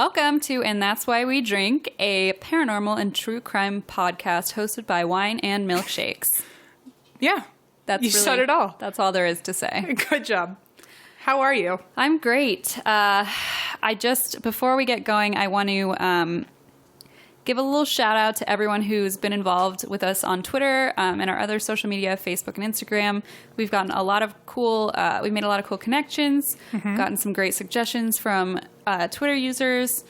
Welcome to And That's Why We Drink, a paranormal and true crime podcast hosted by Wine and Milkshakes. Yeah, you said it all. That's all there is to say. Good job. How are you? I'm great. Before we get going, I want to give a little shout out to everyone who's been involved with us on Twitter and our other social media, Facebook and Instagram. We've gotten a lot of we've made a lot of cool connections, gotten some great suggestions from Twitter users,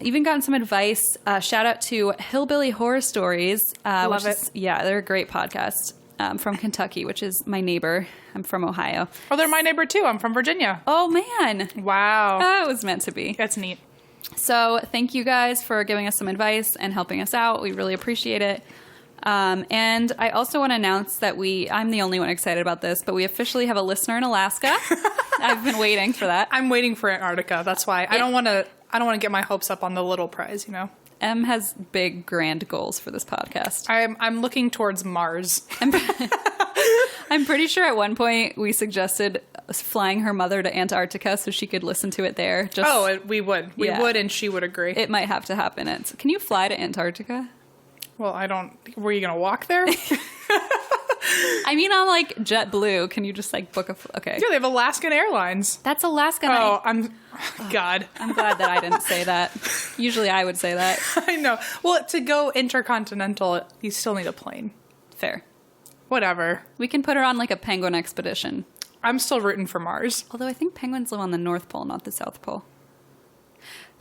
even gotten some advice. Shout out to Hillbilly Horror Stories. Love it. They're a great podcast from Kentucky, which is my neighbor. I'm from Ohio. Oh, they're my neighbor too. I'm from Virginia. Oh, man. Wow. It was meant to be. That's neat. So thank you guys for giving us some advice and helping us out. We really appreciate it. And I also want to announce that I'm the only one excited about this, but we officially have a listener in Alaska. I've been waiting for that. I'm waiting for Antarctica. That's why I don't want to get my hopes up on the little prize, you know. Em has big, grand goals for this podcast. I'm looking towards Mars. I'm pretty sure at one point we suggested flying her mother to Antarctica so she could listen to it there. We would. We would, and she would agree. It might have to happen. Can you fly to Antarctica? Well, were you going to walk there? I mean, on like JetBlue, can you just like book okay. Yeah, they have Alaskan Airlines. That's Alaskan. God. I'm glad that I didn't say that. Usually I would say that. I know. Well, to go intercontinental, you still need a plane. Fair. Whatever. We can put her on like a penguin expedition. I'm still rooting for Mars. Although I think penguins live on the North Pole, not the South Pole.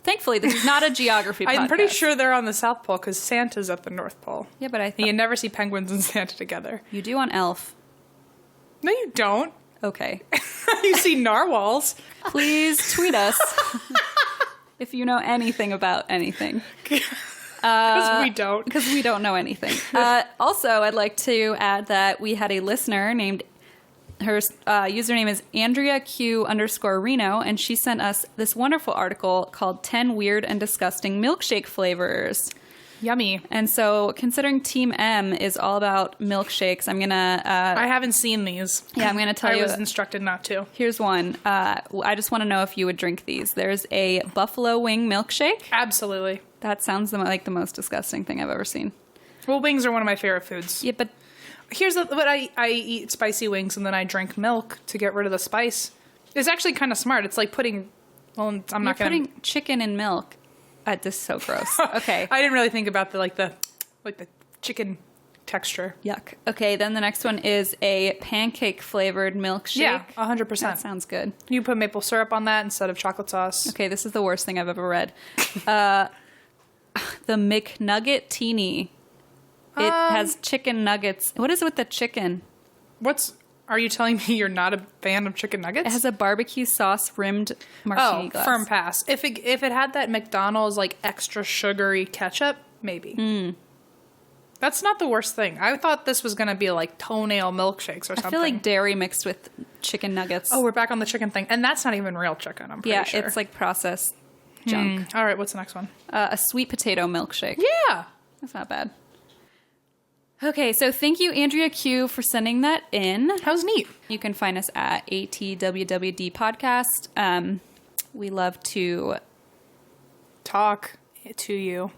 Thankfully, this is not a geography podcast. I'm pretty sure they're on the South Pole because Santa's at the North Pole. Yeah, but I think you never see penguins and Santa together. You do on Elf. No, you don't. Okay. You see narwhals. Please tweet us if you know anything about anything. Because we don't. Because we don't know anything. Also, I'd like to add that we had a listener named... Her username is AndreaQ_Reno, and she sent us this wonderful article called 10 Weird and Disgusting Milkshake Flavors. Yummy. And so, considering Team M is all about milkshakes, I'm going to... I haven't seen these. Yeah, I'm going to tell you... I was instructed not to. Here's one. I just want to know if you would drink these. There's a buffalo wing milkshake. Absolutely. That sounds like the most disgusting thing I've ever seen. Well, wings are one of my favorite foods. Yeah, but... Here's what I eat spicy wings and then I drink milk to get rid of the spice. It's actually kind of smart. It's like putting... Well, I'm not going to... putting chicken in milk. This is so gross. Okay. I didn't really think about the chicken texture. Yuck. Okay, then the next one is a pancake flavored milkshake. Yeah, 100%. That sounds good. You put maple syrup on that instead of chocolate sauce. Okay, this is the worst thing I've ever read. The McNugget Teeny. It has chicken nuggets. What is it with the chicken? Are you telling me you're not a fan of chicken nuggets? It has a barbecue sauce rimmed martini glass. Firm pass. If it had that McDonald's like extra sugary ketchup, maybe. That's not the worst thing. I thought this was going to be like toenail milkshakes or something. I feel like dairy mixed with chicken nuggets. Oh, we're back on the chicken thing. And that's not even real chicken, I'm pretty sure. Yeah, it's like processed junk. All right, what's the next one? A sweet potato milkshake. Yeah. That's not bad. Okay, so thank you, Andrea Q, for sending that in. That was neat. You can find us at ATWWD Podcast. We love to talk to you.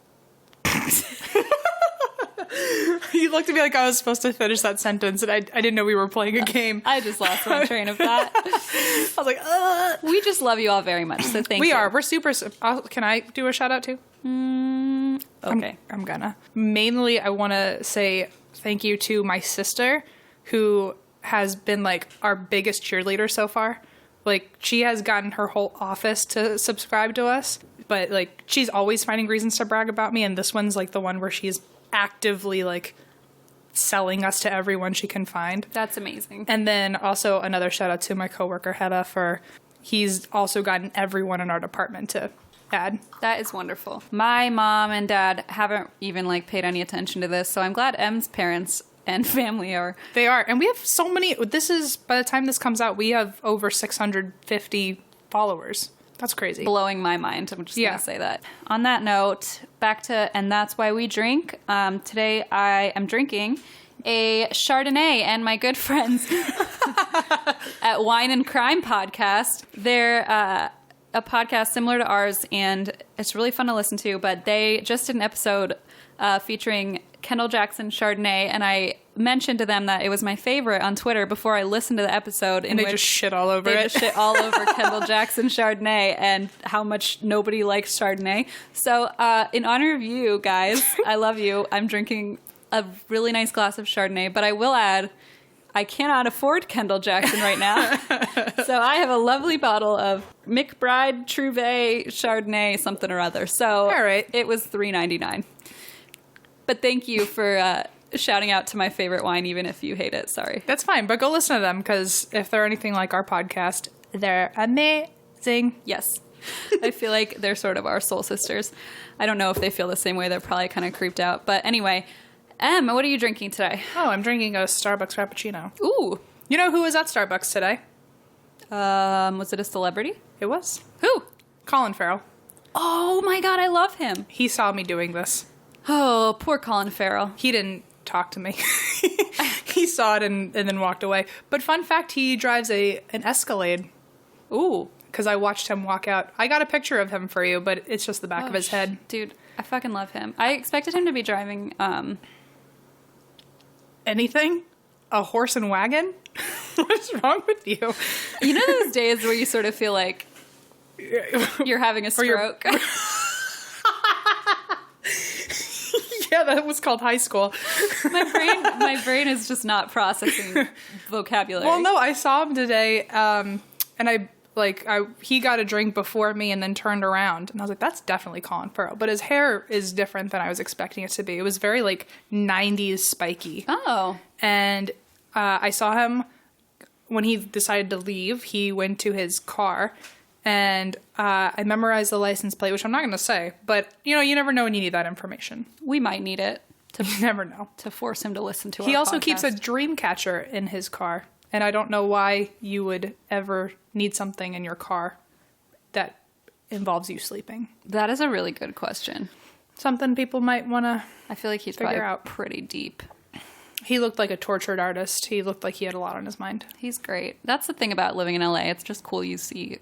You looked at me like I was supposed to finish that sentence, and I didn't know we were playing a game. I just lost my train of thought. I was like, ugh. We just love you all very much, so thank you. We are. We're super... Can I do a shout-out, too? Okay. I'm gonna. Mainly, I want to say thank you to my sister, who has been, like, our biggest cheerleader so far. Like, she has gotten her whole office to subscribe to us, but, like, she's always finding reasons to brag about me, and this one's, like, the one where she's actively, like, selling us to everyone she can find. That's amazing. And then also another shout-out to my coworker, Hedda, he's also gotten everyone in our department to add. That is wonderful. My mom and dad haven't even like paid any attention to this, so I'm glad M's parents and family are. They are. And we have so many. By the time this comes out, we have over 650 followers. That's crazy. Blowing my mind. I'm just going to say that. On that note, back to And That's Why We Drink. Today I am drinking a Chardonnay, and my good friends at Wine and Crime Podcast, they're a podcast similar to ours, and it's really fun to listen to, but they just did an episode featuring Kendall Jackson Chardonnay, and I mentioned to them that it was my favorite on Twitter before I listened to the episode. And they just shit all over it. They just shit all over Kendall Jackson Chardonnay and how much nobody likes Chardonnay. So in honor of you guys, I love you. I'm drinking a really nice glass of Chardonnay, but I will add, I cannot afford Kendall Jackson right now. So I have a lovely bottle of McBride Trouvé Chardonnay something or other. So all right. It was $3.99. But thank you for shouting out to my favorite wine, even if you hate it. Sorry. That's fine, but go listen to them, because if they're anything like our podcast, they're amazing. Yes. I feel like they're sort of our soul sisters. I don't know if they feel the same way. They're probably kind of creeped out. But anyway, Em, what are you drinking today? Oh, I'm drinking a Starbucks Frappuccino. Ooh. You know who was at Starbucks today? Was it a celebrity? It was Who? Colin Farrell. Oh my God, I love him. He saw me doing this. Oh, poor Colin Farrell. He didn't talk to me. He saw it and then walked away. But fun fact, he drives an Escalade. Ooh. Because I watched him walk out. I got a picture of him for you, but it's just the back of his head. Dude, I fucking love him. I expected him to be driving, Anything? A horse and wagon? What's wrong with you? You know those days where you sort of feel like you're having a stroke? Yeah, that was called high school. My brain is just not processing vocabulary. Well, no, I saw him today, and he got a drink before me and then turned around, and I was like, that's definitely Colin Farrell. But his hair is different than I was expecting it to be. It was very, 90s spiky. Oh. And I saw him when he decided to leave. He went to his car, and I memorized the license plate, which I'm not going to say. But, you never know when you need that information. We might need it You never know. to force him to listen to He our also podcast. keeps a dream catcher in his car. And I don't know why you would ever need something in your car that involves you sleeping. That is a really good question. Something people might want to I feel like he's figure probably out. pretty deep. He looked like a tortured artist. He looked like he had a lot on his mind. He's great. That's the thing about living in LA. It's just cool you see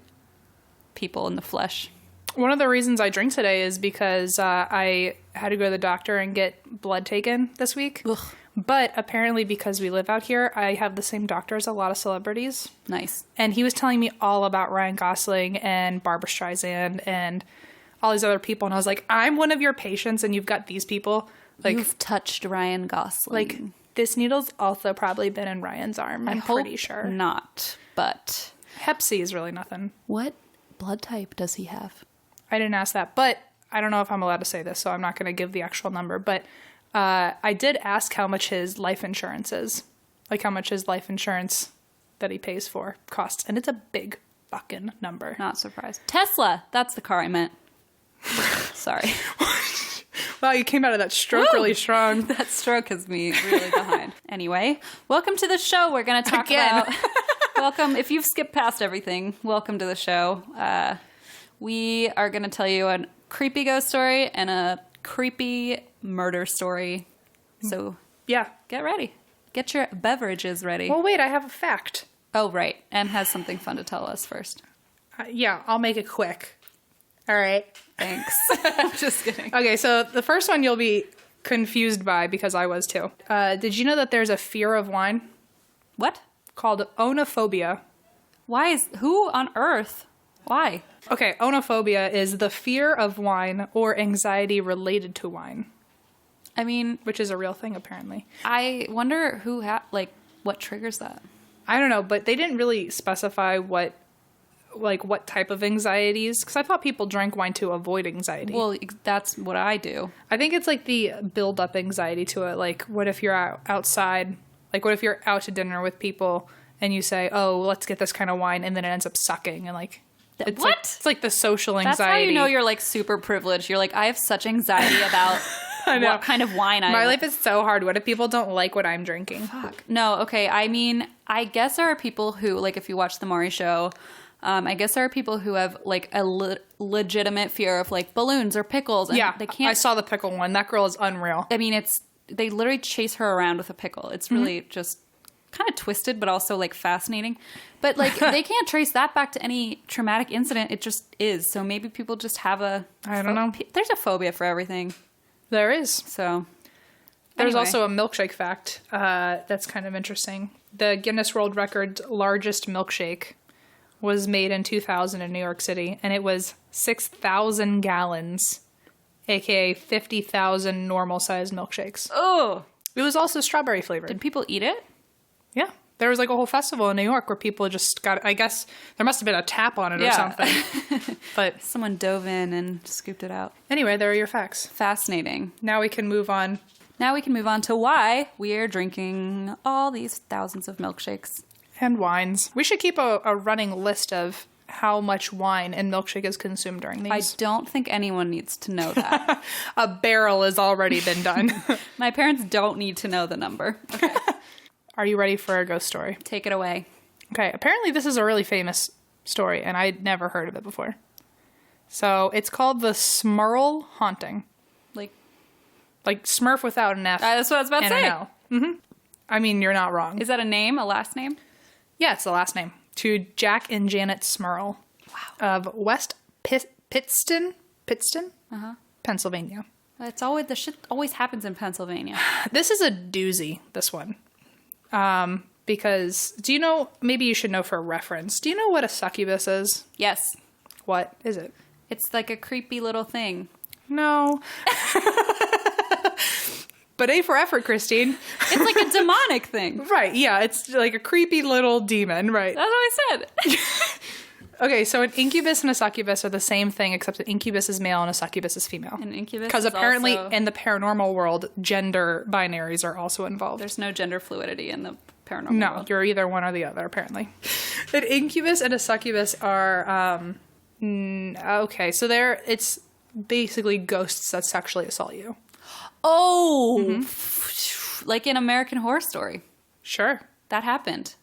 people in the flesh. One of the reasons I drink today is because I had to go to the doctor and get blood taken this week. Ugh. But apparently because we live out here, I have the same doctor as a lot of celebrities. Nice. And he was telling me all about Ryan Gosling and Barbara Streisand and all these other people. And I was like, I'm one of your patients and you've got these people. You've touched Ryan Gosling. This needle's also probably been in Ryan's arm. I'm hope pretty sure. not, but Hep C is really nothing. what blood type does he have? I didn't ask that, but I don't know if I'm allowed to say this, so I'm not going to give the actual number. But I did ask how much his life insurance is. How much his life insurance that he pays for costs. And it's a big fucking number. Not surprised. Tesla. That's the car I meant. Sorry. Wow, you came out of that stroke really strong. That stroke has me really behind. Anyway, welcome to the show. We're going to talk Again. about... Welcome. If you've skipped past everything, welcome to the show. We are going to tell you a creepy ghost story and a creepy murder story. So Yeah. get ready. Get your beverages ready. Well, wait, I have a fact. Oh, right. Em has something fun to tell us first. Yeah, I'll make it quick. All right. Thanks. Just kidding. Okay, so the first one you'll be confused by because I was too. Did you know that there's a fear of wine What? called onophobia? Who on earth? Why? Okay, onophobia is the fear of wine or anxiety related to wine, I mean, which is a real thing apparently. I wonder what triggers that. I don't know, but they didn't really specify what type of anxieties, because I thought people drank wine to avoid anxiety. Well, that's what I do. I think it's the build-up anxiety to it. What if you're outside? What if you're out to dinner with people and you say, "Oh, let's get this kind of wine," and then it ends up sucking, and it's What? It's the social anxiety. That's how you know you're super privileged. You're I have such anxiety about I know. what kind of wine I My life is so hard. What if people don't like what I'm drinking? Fuck. No, okay. I mean, I guess there are people who, if you watch The Maury Show, I guess there are people who have, a legitimate fear of, balloons or pickles. And Yeah, they can't... I saw the pickle one. That girl is unreal. I mean, they literally chase her around with a pickle. It's really just kind of twisted, but also like fascinating. But like they can't trace that back to any traumatic incident. It just is. So maybe people just have I don't know. There's a phobia for everything. There is. So There's anyway. also a milkshake fact that's kind of interesting. The Guinness World Record largest milkshake was made in 2000 in New York City, and it was 6,000 gallons, aka 50,000 normal-sized milkshakes. Oh, It was also strawberry flavored. did people eat it? Yeah. There was like a whole festival in New York where people just got, I guess there must have been a tap on it or something. But Someone dove in and scooped it out. anyway, there are your facts. Fascinating. Now we can move on. Now we can move on to why we are drinking all these thousands of milkshakes. And wines. We should keep a running list of how much wine and milkshake is consumed during I these. don't think anyone needs to know that. A barrel has already been done. My parents don't need to know the number. Okay, Are you ready for a ghost story? take it away. Okay, apparently this is a really famous story, and I'd never heard of it before. So it's called the Smurl Haunting. Like, Smurf without an F. that's what I was about to and say. an L. Mm-hmm. I mean, you're not wrong. Is that a name, a last name? Yeah, it's the last name. To Jack and Janet Smurl of West Pittston, Pennsylvania. It's always the shit always happens in Pennsylvania. This is a doozy, this one. Because, do you know, maybe you should know for reference, do you know what a succubus is? Yes, What is it? it's like a creepy little thing. No. But A for effort, Christine. It's like a demonic thing. Right, yeah, it's like a creepy little demon, right? That's what I said. Okay, so an incubus and a succubus are the same thing, except an incubus is male and a succubus is female. An incubus Because is apparently also- in the paranormal world, gender binaries are also involved. There's no gender fluidity in the paranormal No, world. you're either one or the other, apparently. An incubus and a succubus are, okay, so it's basically ghosts that sexually assault you. Oh, like in American Horror Story. Sure. That happened.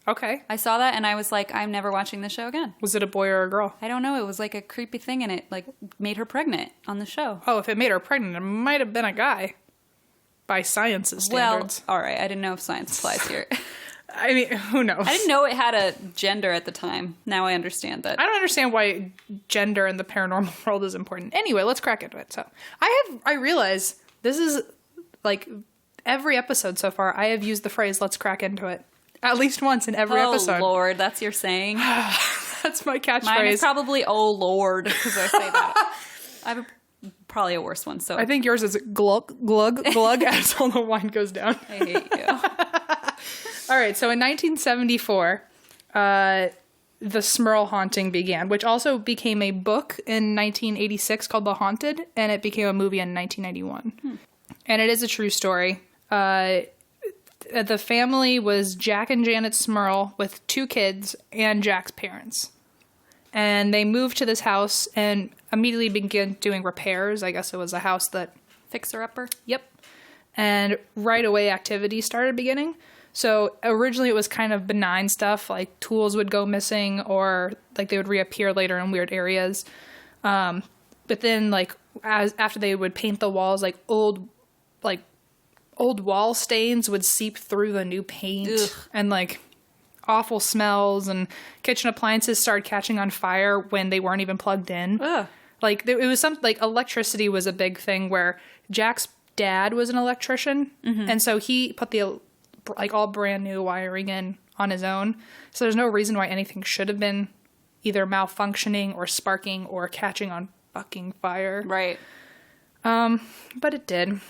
Okay. I saw that and I was like, I'm never watching the show again. Was it a boy or a girl? I don't know. It was like a creepy thing and it like made her pregnant on the show. Oh, if it made her pregnant, it might have been a guy. By science's standards. Well, all right. I didn't know if science applies here. I mean, who knows? I didn't know it had a gender at the time. Now I understand that. I don't understand why gender in the paranormal world is important. Anyway, let's crack into it. So, I realize this is like every episode so far. I have used the phrase "let's crack into it" at least once in every episode. Oh Lord, that's your saying. That's my catchphrase. Mine is probably "Oh Lord" because I say that. I have probably a worse one. So I think yours is glug glug glug as all the wine goes down. I hate you. All right, so in 1974, the Smurl Haunting began, which also became a book in 1986 called The Haunted, and it became a movie in 1991. And it is a true story. The family was Jack and Janet Smurl with 2 kids and Jack's parents. And they moved to this house and immediately began doing repairs. I guess it was a house that... Fixer-upper. Yep. And right away activity started beginning. So originally it was kind of benign stuff, like tools would go missing or like they would reappear later in weird areas. But then like after they would paint the walls, like old wall stains would seep through the new paint. Ugh. And like awful smells, and kitchen appliances started catching on fire when they weren't even plugged in. Ugh. Like it was like electricity was a big thing where Jack's dad was an electrician. And so he put the like all brand new wiring in on his own. So there's no reason why anything should have been either malfunctioning or sparking or catching on fucking fire. Right. But it did.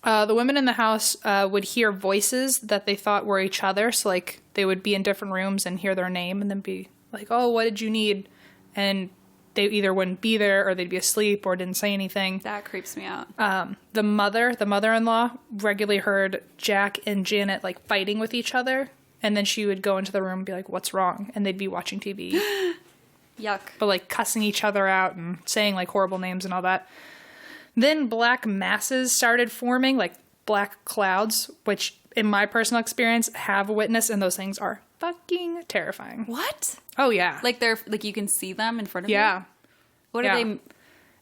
The women in the house would hear voices that they thought were each other. So like they would be in different rooms and hear their name and then be like, oh, what did you need? And they either wouldn't be there or they'd be asleep or didn't say anything. That creeps me out. The mother-in-law regularly heard Jack and Janet like fighting with each other, and then she would go into the room and be like, what's wrong? And they'd be watching TV. Yuck. But like cussing each other out and saying like horrible names and all that. Then black masses started forming, like black clouds, which in my personal experience have witnessed, and those things are fucking terrifying. What? Oh yeah. Like they're like you can see them in front of you? yeah. What do Yeah. they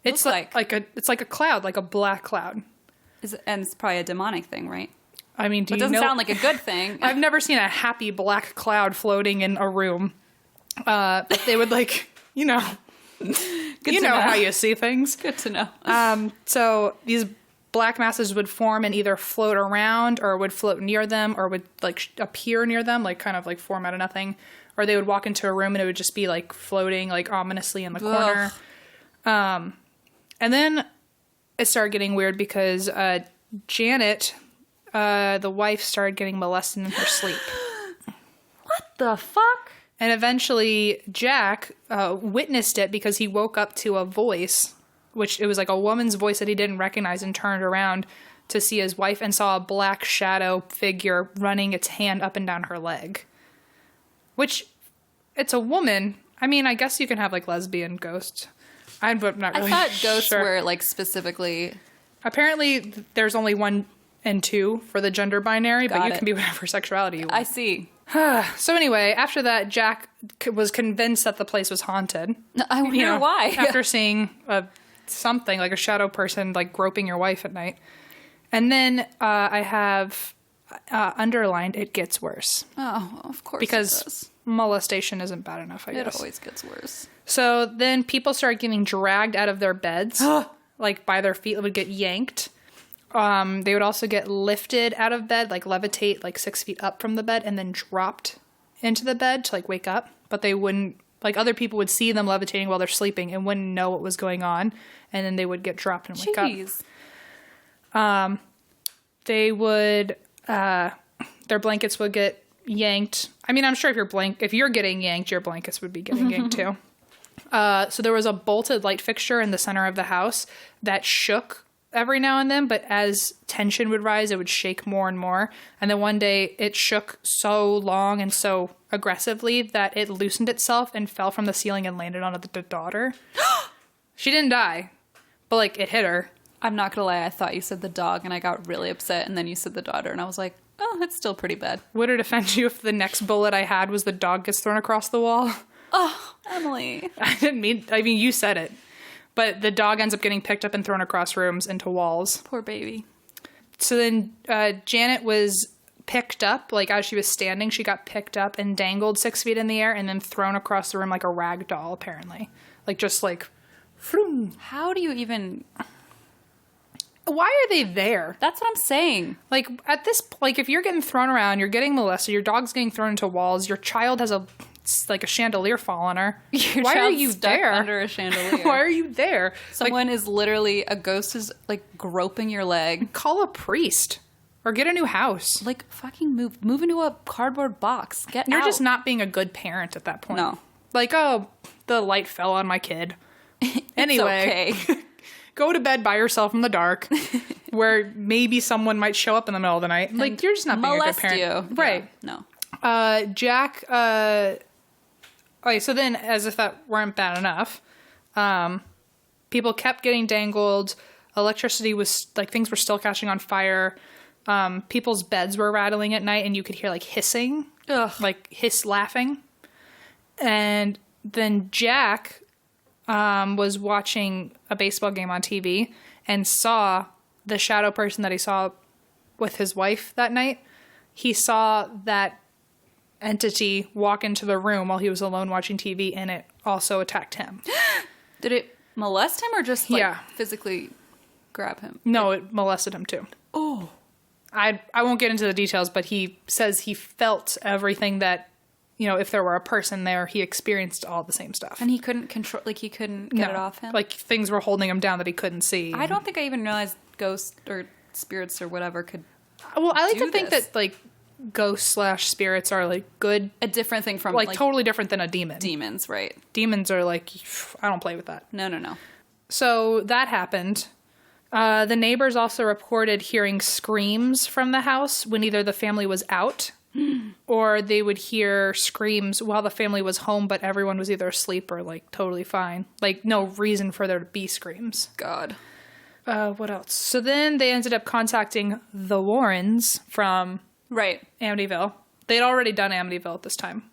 It's look like? it's like a cloud, like a black cloud. And it's probably a demonic thing, right? I mean, It doesn't sound like a good thing. I've never seen a happy black cloud floating in a room. But they would like, you know, how you see things. Good to know. So these black masses would form and either float around or would float near them or would like appear near them, like kind of like form out of nothing. Or they would walk into a room and it would just be like floating like ominously in the corner. And then it started getting weird because Janet, the wife, started getting molested in her sleep. What the fuck? And eventually Jack witnessed it because he woke up to a voice, which it was like a woman's voice that he didn't recognize, and turned around to see his wife and saw a black shadow figure running its hand up and down her leg. Which, it's a woman. I mean, I guess you can have like lesbian ghosts. I'm not really I thought ghosts sure. were like specifically... Apparently there's only 1 and 2 for the gender binary, but you it. can be whatever sexuality you want. I see. So anyway, after that, Jack was convinced that the place was haunted. I wonder why. After seeing something like a shadow person like groping your wife at night. And then I have underlined, it gets worse. Oh, of course Because it does. molestation isn't bad enough, I guess. It always gets worse. So then people started getting dragged out of their beds, like by their feet. It would get yanked. They would also get lifted out of bed, like levitate like 6 feet up from the bed and then dropped into the bed to like wake up. But they wouldn't, like other people would see them levitating while they're sleeping and wouldn't know what was going on. And then they would get dropped and wake up. They would, their blankets would get yanked. I mean, I'm sure if you're getting yanked, your blankets would be getting yanked too. So there was a bolted light fixture in the center of the house that shook every now and then, but as tension would rise, it would shake more and more. And then one day it shook so long and so aggressively that it loosened itself and fell from the ceiling and landed on the daughter. She didn't die, but like it hit her. I'm not gonna lie, I thought you said the dog and I got really upset, and then you said the daughter and I was like, oh, it's still pretty bad. Would it offend you if the next bullet I had was the dog gets thrown across the wall? Oh, Emily. I mean, you said it. But the dog ends up getting picked up and thrown across rooms into walls. Poor baby. So then Janet was picked up, like as she was standing, she got picked up and dangled 6 feet in the air and then thrown across the room like a rag doll, apparently. Like just like, vroom. How do you even... Why are they there? That's what I'm saying. Like at this, like if you're getting thrown around, you're getting molested, your dog's getting thrown into walls, your child has a chandelier fall on her. Why are you there? Under a chandelier. Why are you there? Someone is literally, a ghost is like groping your leg. Call a priest or get a new house. Like fucking move into a cardboard box. You're out. just not being a good parent at that point. No. Like, oh, the light fell on my kid. Anyway, okay. Go to bed by yourself in the dark, where maybe someone might show up in the middle of the night. Like, you're just not being a good parent. You. Right. Yeah, no. Jack, okay, so then, as if that weren't bad enough, people kept getting dangled. Electricity was, like, things were still catching on fire. People's beds were rattling at night, and you could hear, like, hissing. Ugh. Like, laughing. And then Jack was watching a baseball game on TV and saw the shadow person that he saw with his wife that night. He saw that entity walk into the room while he was alone watching TV, and it also attacked him. Did it molest him or just like physically grab him? No, it molested him too. Oh. I won't get into the details, but he says he felt everything that, you know, if there were a person there, he experienced all the same stuff. And he couldn't control, like he couldn't get it off him? Like things were holding him down that he couldn't see. I don't think I even realized ghosts or spirits or whatever could Well, I like do to think this. that, like, ghosts/spirits are, like, good. A different thing from, like totally different than a demon. Demons, right. Demons are, like, I don't play with that. No. So that happened. The neighbors also reported hearing screams from the house when either the family was out or they would hear screams while the family was home, but everyone was either asleep or, like, totally fine. Like, no reason for there to be screams. God. What else? So then they ended up contacting the Warrens from Amityville. They'd already done Amityville at this time.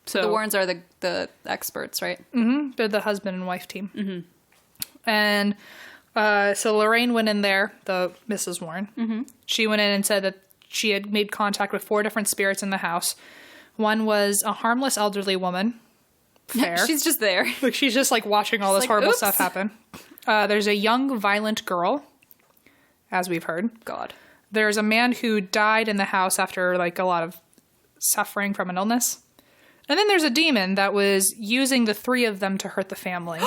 So the Warrens are the experts, right? Mm-hmm. They're the husband and wife team. Mm-hmm. And so Lorraine went in there, the Mrs. Warren. Mm-hmm. She went in and said that she had made contact with 4 different spirits in the house. One was a harmless elderly woman. Fair. She's just there. Like, she's just like watching all this horrible stuff happen. There's a young, violent girl, as we've heard. God. There's a man who died in the house after like a lot of suffering from an illness. And then there's a demon that was using the 3 of them to hurt the family.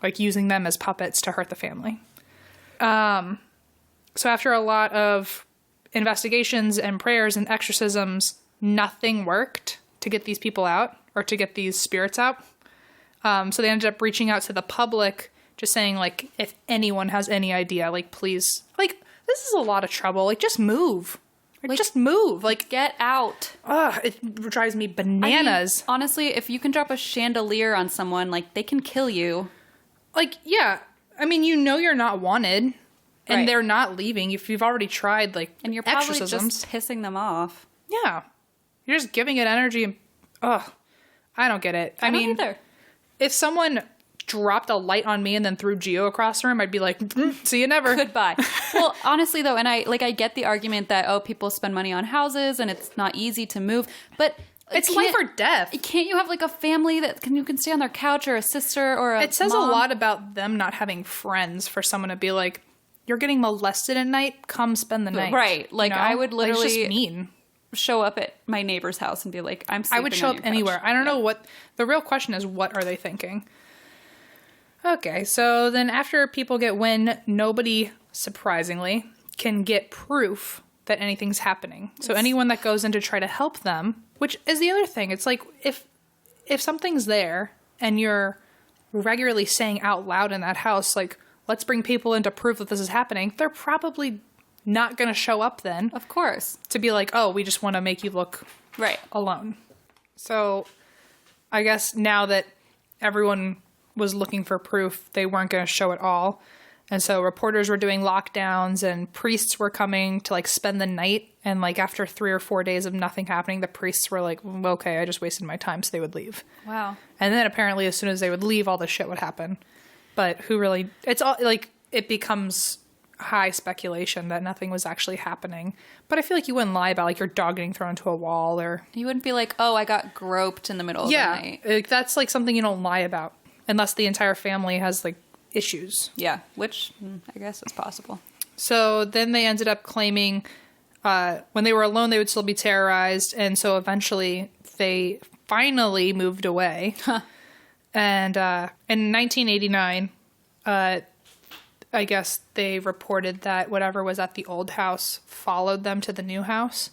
Like using them as puppets to hurt the family. So after a lot of investigations and prayers and exorcisms, nothing worked to get these people out or to get these spirits out. So they ended up reaching out to the public, just saying, like, if anyone has any idea, like, please, like, this is a lot of trouble. Like, just move. Like, just move. Like, get out. Ugh, it drives me bananas. I mean, honestly, if you can drop a chandelier on someone, like, they can kill you. Like, yeah. I mean, you know you're not wanted. And Right. they're not leaving if you've already tried, like, And you're probably exorcisms. just pissing them off. Yeah. You're just giving it energy and... Ugh. I don't get it. I mean, don't either. if someone dropped a light on me and then threw Geo across the room, I'd be like, see you never. Goodbye. Well, honestly, though, and I get the argument that, oh, people spend money on houses and it's not easy to move, but... It's life or death. Can't you have, like, a family that you can stay on their couch or a sister or a It says mom? a lot about them not having friends for someone to be like, you're getting molested at night, come spend the night. Right. Like, You know? I would Like, it's literally just mean. show up at my neighbor's house and be like, I'm sleeping I would show on up your anywhere. couch. I don't know what... The real question is, what are they thinking? Okay, so then after people get wind, nobody, surprisingly, can get proof that anything's happening. So anyone that goes in to try to help them, which is the other thing, it's like, if something's there and you're regularly saying out loud in that house, like, let's bring people in to prove that this is happening, they're probably not going to show up then. Of course. To be like, oh, we just want to make you look Right. alone. So I guess now that everyone was looking for proof, they weren't going to show it all. And so reporters were doing lockdowns and priests were coming to like spend the night. And like after 3 or 4 days of nothing happening, the priests were like, well, okay, I just wasted my time. So they would leave. Wow. And then apparently as soon as they would leave, all this shit would happen. But who really, it's all like, it becomes high speculation that nothing was actually happening. But I feel like you wouldn't lie about like your dog getting thrown into a wall or... You wouldn't be like, oh, I got groped in the middle of the night. Like, that's like something you don't lie about unless the entire family has like issues. Yeah, which I guess is possible. So then they ended up claiming when they were alone, they would still be terrorized. And so eventually they finally moved away. And in 1989, I guess they reported that whatever was at the old house followed them to the new house.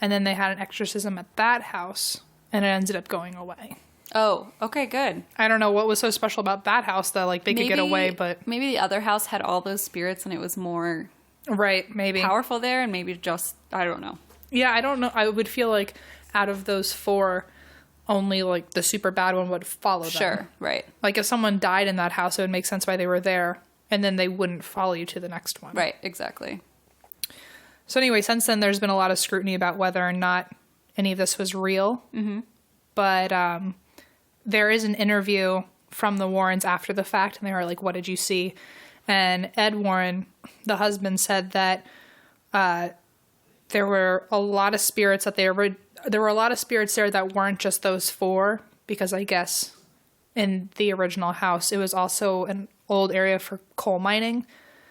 And then they had an exorcism at that house and it ended up going away. Oh, okay, good. I don't know what was so special about that house that like they could get away, but maybe the other house had all those spirits and it was more right, maybe powerful there, and maybe just I don't know. Yeah, I don't know. I would feel like out of those 4, only like the super bad one would follow them. Sure, right. Like if someone died in that house, it would make sense why they were there, and then they wouldn't follow you to the next one. Right, exactly. So anyway, since then, there's been a lot of scrutiny about whether or not any of this was real. Mm-hmm. But there is an interview from the Warrens after the fact, and they were like, what did you see? And Ed Warren, the husband, said that there were a lot of spirits there were a lot of spirits there that weren't just those 4, because I guess in the original house, it was also an old area for coal mining.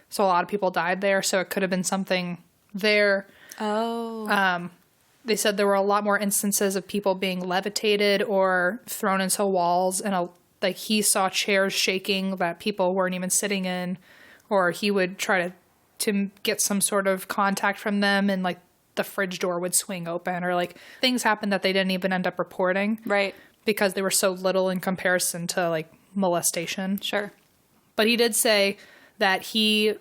So a lot of people died there. So it could have been something there. Oh. They said there were a lot more instances of people being levitated or thrown into walls, and like he saw chairs shaking that people weren't even sitting in, or he would try to get some sort of contact from them, and like the fridge door would swing open, or like things happened that they didn't even end up reporting, Right. because they were so little in comparison to like molestation. Sure. But he did say that he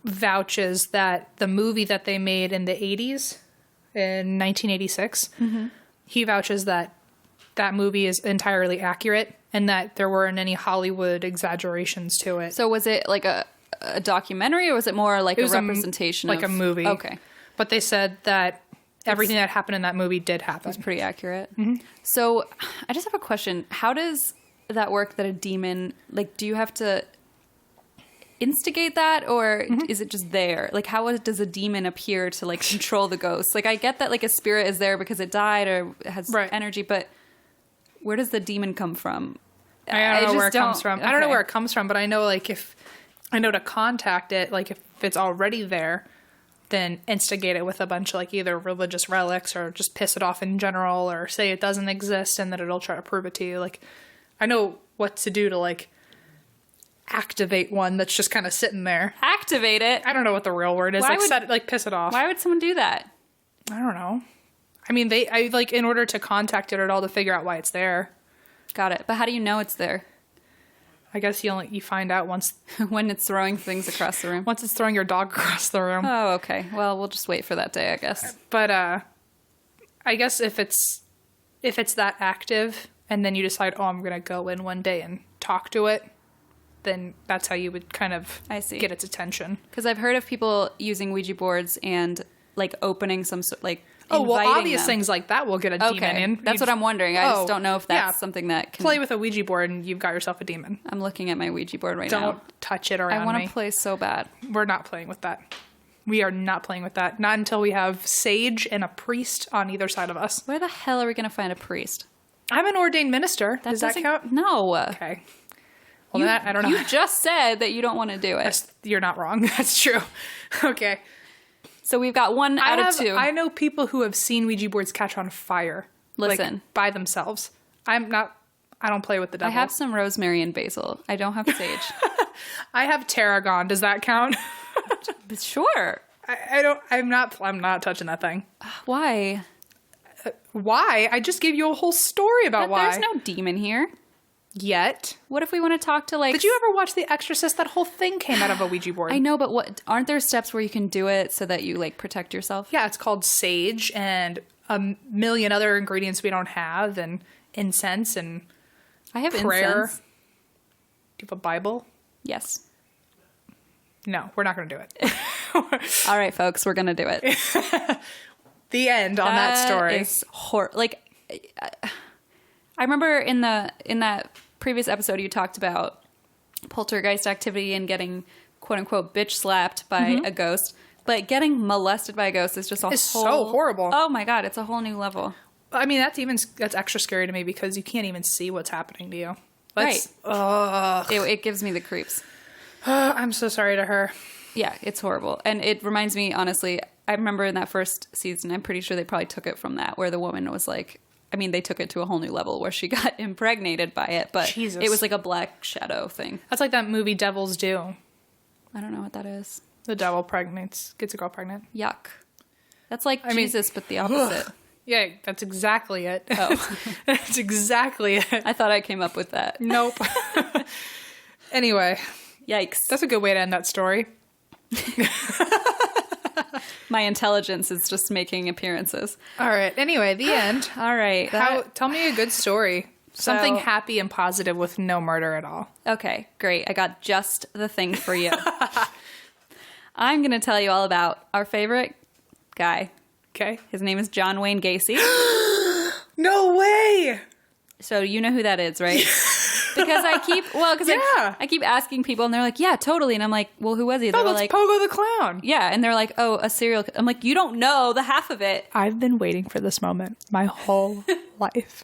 vouches that the movie that they made in the 80s, in 1986, he vouches that that movie is entirely accurate and that there weren't any Hollywood exaggerations to it. So was it like a documentary, or was it more like It a was representation like of... a movie. Okay. But they said that everything that happened in that movie did happen. It's pretty accurate. So I just have a question. How does that work that a demon, like, do you have to... instigate that, or is it just there? Like, how does a demon appear to like control the ghost? Like, I get that like a spirit is there because it died or has energy, but where does the demon come from? I don't know where it comes from. I don't know where it comes from, but I know like if I know to contact it, like if it's already there, then instigate it with a bunch of like either religious relics or just piss it off in general, or say it doesn't exist and that it'll try to prove it to you. Like, I know what to do to like activate one that's just kind of sitting there. Activate it? I don't know what the real word is. Piss it off. Why would someone do that? I don't know. I mean, I like in order to contact it at all to figure out why it's there. Got it. But how do you know it's there? I guess you find out once when it's throwing things across the room. Once it's throwing your dog across the room. Oh, okay. Well, we'll just wait for that day, I guess. But I guess if it's that active and then you decide, oh, I'm gonna go in one day and talk to it, then that's how you would kind of get its attention. Because I've heard of people using Ouija boards and like opening some like. Oh, well, obvious things like that will get a demon in. That's what I'm wondering. I just don't know if that's something that can... Play with a Ouija board and you've got yourself a demon. I'm looking at my Ouija board right now. Don't touch it around me. I want to play so bad. We're not playing with that. We are not playing with that. Not until we have sage and a priest on either side of us. Where the hell are we going to find a priest? I'm an ordained minister. Does that count? No. Okay. Well, I don't know. You just said that you don't want to do it. You're not wrong. That's true. Okay. So we've got one out of two. I know people who have seen Ouija boards catch on fire. Listen. Like, by themselves. I don't play with the devil. I have some rosemary and basil. I don't have sage. I have tarragon. Does that count? Sure. I'm not touching that thing. Why? Why? I just gave you a whole story about why. There's no demon here. Yet. What if we want to talk to like... Did you ever watch The Exorcist? That whole thing came out of a Ouija board. I know, but aren't there steps where you can do it so that you like protect yourself? Yeah, it's called sage and a million other ingredients we don't have, and incense and I have prayer. Incense. Do you have a Bible? Yes. No, we're not going to do it. All right, folks, we're going to do it. The end on that story. Is like, I remember in that previous episode you talked about poltergeist activity and getting quote unquote bitch slapped by a ghost, but getting molested by a ghost is just so horrible. Oh my god, it's a whole new level. I mean, that's extra scary to me because you can't even see what's happening to you. Right. It gives me the creeps. I'm so sorry to her. Yeah, it's horrible. And it reminds me, honestly, I remember in that first season, I'm pretty sure they probably took it from that, where the woman was like, I mean, they took it to a whole new level where she got impregnated by it, but Jesus. It was like a black shadow thing. That's like that movie Devils Do. I don't know what that is. The devil gets a girl pregnant. Yuck. That's like Jesus, but the opposite. Yeah, that's exactly it. Oh. That's exactly it. I thought I came up with that. Nope. Anyway. Yikes. That's a good way to end that story. My intelligence is just making appearances. All right. Anyway, the end. All right. Tell me a good story. Something happy and positive with no murder at all. Okay, great. I got just the thing for you. I'm going to tell you all about our favorite guy. Okay. His name is John Wayne Gacy. No way! So you know who that is, right? Because I keep asking people and they're like, yeah, totally. And I'm like, well, who was he? They're that's like, Pogo the Clown. Yeah. And they're like, oh, a serial. I'm like, you don't know the half of it. I've been waiting for this moment my whole life.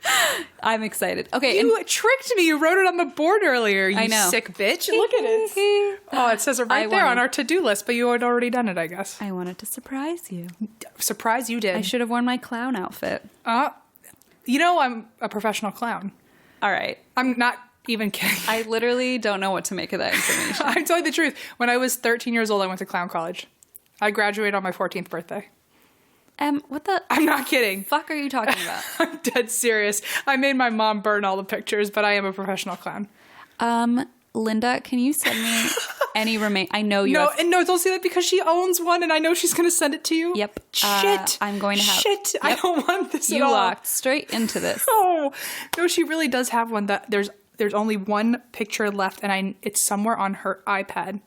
I'm excited. Okay. You tricked me. You wrote it on the board earlier, you I know. sick bitch. Look at it. Oh, it says it right there on our to-do list, but you had already done it, I guess. I wanted to surprise you. Surprise you did. I should have worn my clown outfit. You know I'm a professional clown. All right. I'm not even kidding. I literally don't know what to make of that information. I'm telling you the truth. When I was 13 years old, I went to clown college. I graduated on my 14th birthday. What the... I'm not kidding. Fuck are you talking about? I'm dead serious. I made my mom burn all the pictures, but I am a professional clown. Linda, can you send me any I know you have... No, don't say that because she owns one and I know she's going to send it to you. Yep. Shit. I'm going to have... Shit. Yep. I don't want this at all. You all. walked straight into this. Oh. No, she really does have one that there's only one picture left and it's somewhere on her iPad.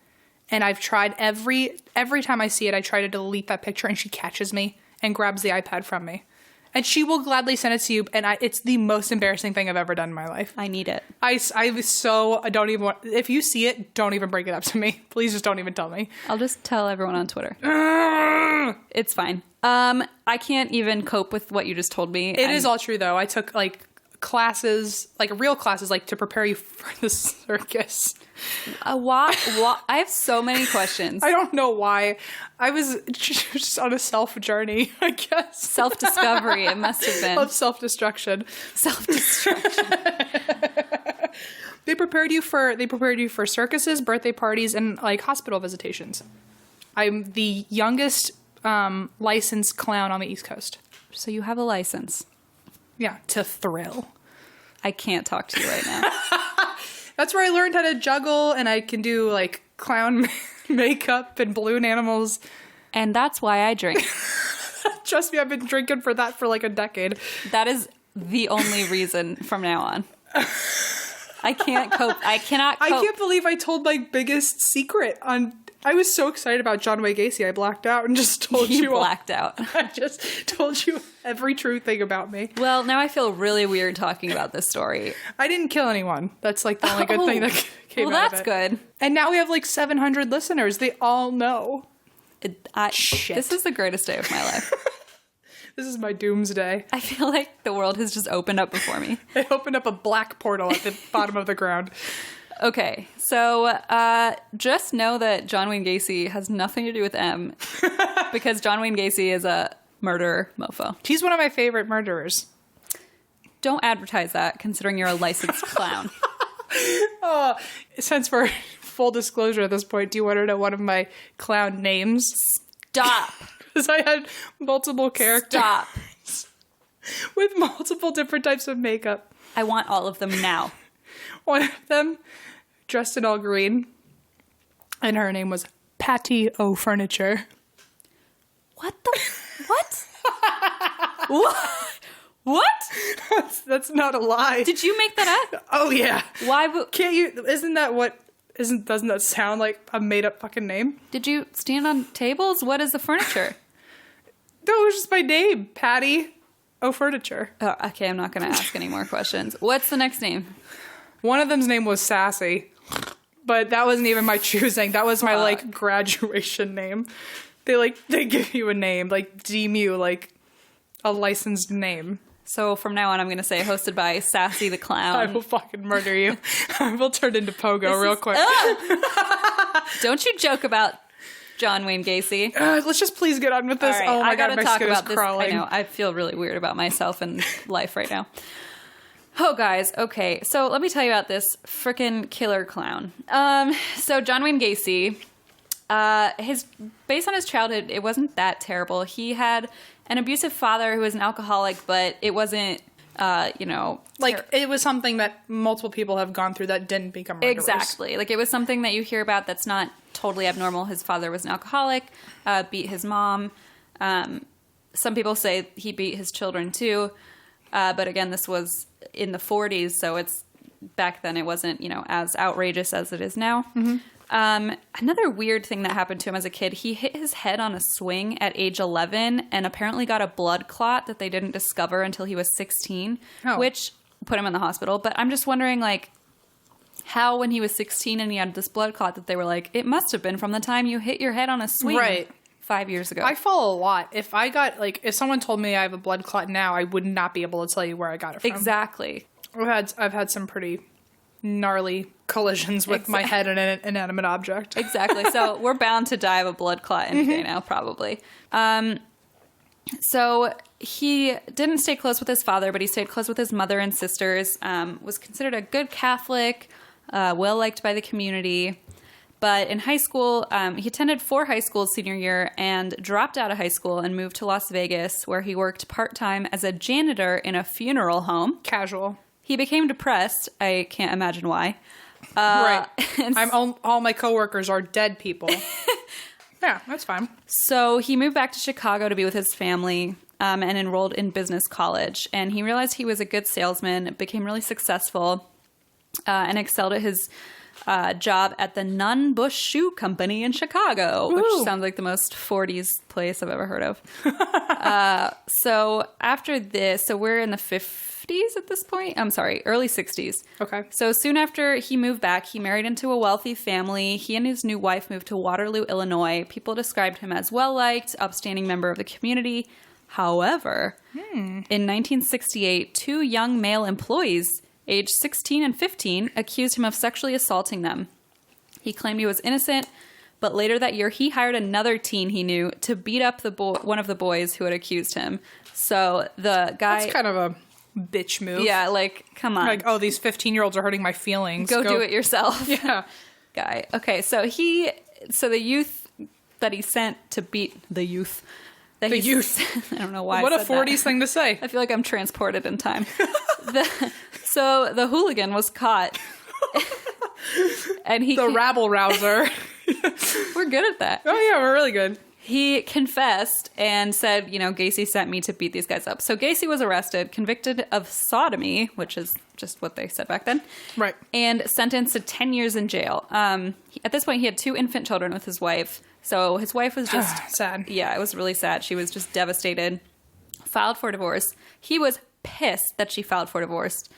And I've tried every time I see it, I try to delete that picture and she catches me and grabs the iPad from me. And she will gladly send it to you. And it's the most embarrassing thing I've ever done in my life. I need it. I don't even want, if you see it, don't even bring it up to me. Please just don't even tell me. I'll just tell everyone on Twitter. It's fine. I can't even cope with what you just told me. It is all true, though. I took classes, real classes, to prepare you for the circus. Why? I have so many questions. I don't know why. I was just on a self-journey, I guess. Self-discovery, it must have been. Of self-destruction. Self-destruction. They prepared you for circuses, birthday parties, and hospital visitations. I'm the youngest licensed clown on the East Coast. So you have a license. Yeah, to thrill. I can't talk to you right now. That's where I learned how to juggle, and I can do clown makeup and balloon animals. And that's why I drink. Trust me, I've been drinking for that for a decade. That is the only reason from now on. I can't cope. I cannot cope. I can't believe I told my biggest secret on... I was so excited about John Wayne Gacy, I blacked out and just told you all. Blacked out. I just told you every true thing about me. Well, now I feel really weird talking about this story. I didn't kill anyone. That's the only good thing that came out of it. Well, that's good. And now we have 700 listeners. They all know. Shit. This is the greatest day of my life. This is my doomsday. I feel like the world has just opened up before me. They opened up a black portal at the bottom of the ground. Okay, so just know that John Wayne Gacy has nothing to do with M because John Wayne Gacy is a murderer mofo. He's one of my favorite murderers. Don't advertise that, considering you're a licensed clown. Since we're full disclosure at this point, do you want to know one of my clown names? Stop. Because I had multiple characters. Stop. With multiple different types of makeup. I want all of them now. One of them dressed in all green, and her name was Patty O Furniture. What the? What? What? That's not a lie. Did you make that up? Oh yeah. Why? Can't you? Isn't that what? Doesn't that sound like a made up fucking name? Did you stand on tables? What is the furniture? No, it was just my name, Patty O Furniture. Oh, okay, I'm not going to ask any more questions. What's the next name? One of them's name was Sassy, but that wasn't even my choosing. That was my graduation name. They give you a name, deem you a licensed name. So from now on, I'm going to say hosted by Sassy the Clown. I will fucking murder you. I will turn into Pogo real quick. Don't you joke about John Wayne Gacy. Let's just please get on with this. Right, oh my I gotta god, my talk skin about is this. crawling. I know. I feel really weird about myself and life right now. Oh, guys. Okay, so let me tell you about this frickin' killer clown. So John Wayne Gacy, based on his childhood, it wasn't that terrible. He had an abusive father who was an alcoholic, but it wasn't, it was something that multiple people have gone through that didn't become murderers. Exactly. It was something that you hear about that's not totally abnormal. His father was an alcoholic, beat his mom. Some people say he beat his children too. But again, this was in the 40s, so back then it wasn't, as outrageous as it is now. Mm-hmm. Another weird thing that happened to him as a kid, he hit his head on a swing at age 11 and apparently got a blood clot that they didn't discover until he was 16, which put him in the hospital. But I'm just wondering, how when he was 16 and he had this blood clot that they were like, it must have been from the time you hit your head on a swing. Right. 5 years ago. I fall a lot. If I got, if someone told me I have a blood clot now, I would not be able to tell you where I got it from. Exactly. I've had some pretty gnarly collisions with my head and an inanimate object. Exactly. So we're bound to die of a blood clot any day now, probably. So he didn't stay close with his father, but he stayed close with his mother and sisters, was considered a good Catholic, well-liked by the community. But in high school, he attended 4 high schools senior year and dropped out of high school and moved to Las Vegas, where he worked part-time as a janitor in a funeral home. Casual. He became depressed. I can't imagine why. Right. All my coworkers are dead people. Yeah, that's fine. So he moved back to Chicago to be with his family and enrolled in business college. And he realized he was a good salesman, became really successful, and excelled at his job at the Nunn Bush Shoe Company in Chicago, which Ooh. sounds like the most 40s place I've ever heard of. So after this, so we're in the 50s at this point. I'm sorry, early 60s. Okay. So soon after he moved back, he married into a wealthy family. He and his new wife moved to Waterloo, Illinois. People described him as well-liked, upstanding member of the community. However, in 1968, two young male employees, aged 16 and 15, accused him of sexually assaulting them. He claimed he was innocent, but later that year, he hired another teen he knew to beat up one of the boys who had accused him. So the guy... That's kind of a bitch move. Yeah, like, come on. Like, oh, these 15-year-olds are hurting my feelings. Go do it yourself. Yeah. Guy. Okay, so the youth that he sent to beat the youth... I don't know why What I a said 40s that. thing to say. I feel like I'm transported in time. So the hooligan was caught. And The rabble rouser. we're good at that. Oh, yeah, we're really good. He confessed and said, Gacy sent me to beat these guys up. So Gacy was arrested, convicted of sodomy, which is just what they said back then. Right. And sentenced to 10 years in jail. At this point, he had 2 infant children with his wife. So his wife was just... Sad. Yeah, it was really sad. She was just devastated. Filed for divorce. He was pissed that she filed for divorce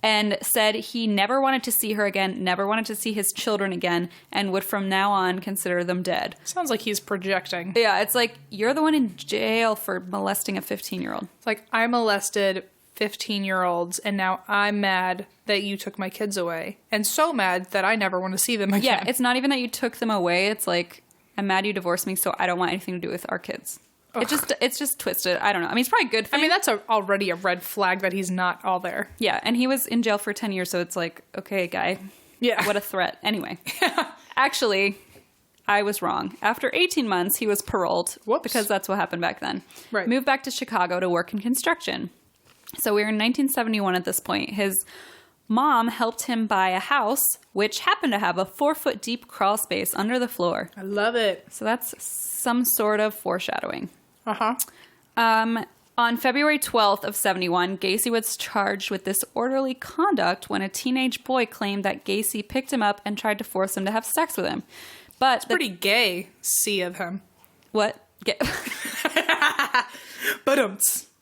and said he never wanted to see her again, never wanted to see his children again, and would from now on consider them dead. Sounds like he's projecting. Yeah, it's like, you're the one in jail for molesting a 15-year-old. It's like, I molested 15-year-olds, and now I'm mad that you took my kids away. And so mad that I never want to see them again. Yeah, it's not even that you took them away. It's like, I'm mad you divorced me, so I don't want anything to do with our kids. It's just twisted. I don't know. I mean, it's probably a good thing. I mean, that's already a red flag that he's not all there. Yeah, and he was in jail for 10 years, so it's like, okay, guy. Yeah. What a threat. Anyway. Actually, I was wrong. After 18 months, he was paroled. Whoops. Because that's what happened back then. Right. Moved back to Chicago to work in construction. So we were in 1971 at this point. His mom helped him buy a house, which happened to have a 4-foot deep crawl space under the floor. I love it. So that's some sort of foreshadowing. Uh-huh. On February 12th of 71, Gacy was charged with disorderly conduct when a teenage boy claimed that Gacy picked him up and tried to force him to have sex with him. But It's pretty gay, C of him. What? But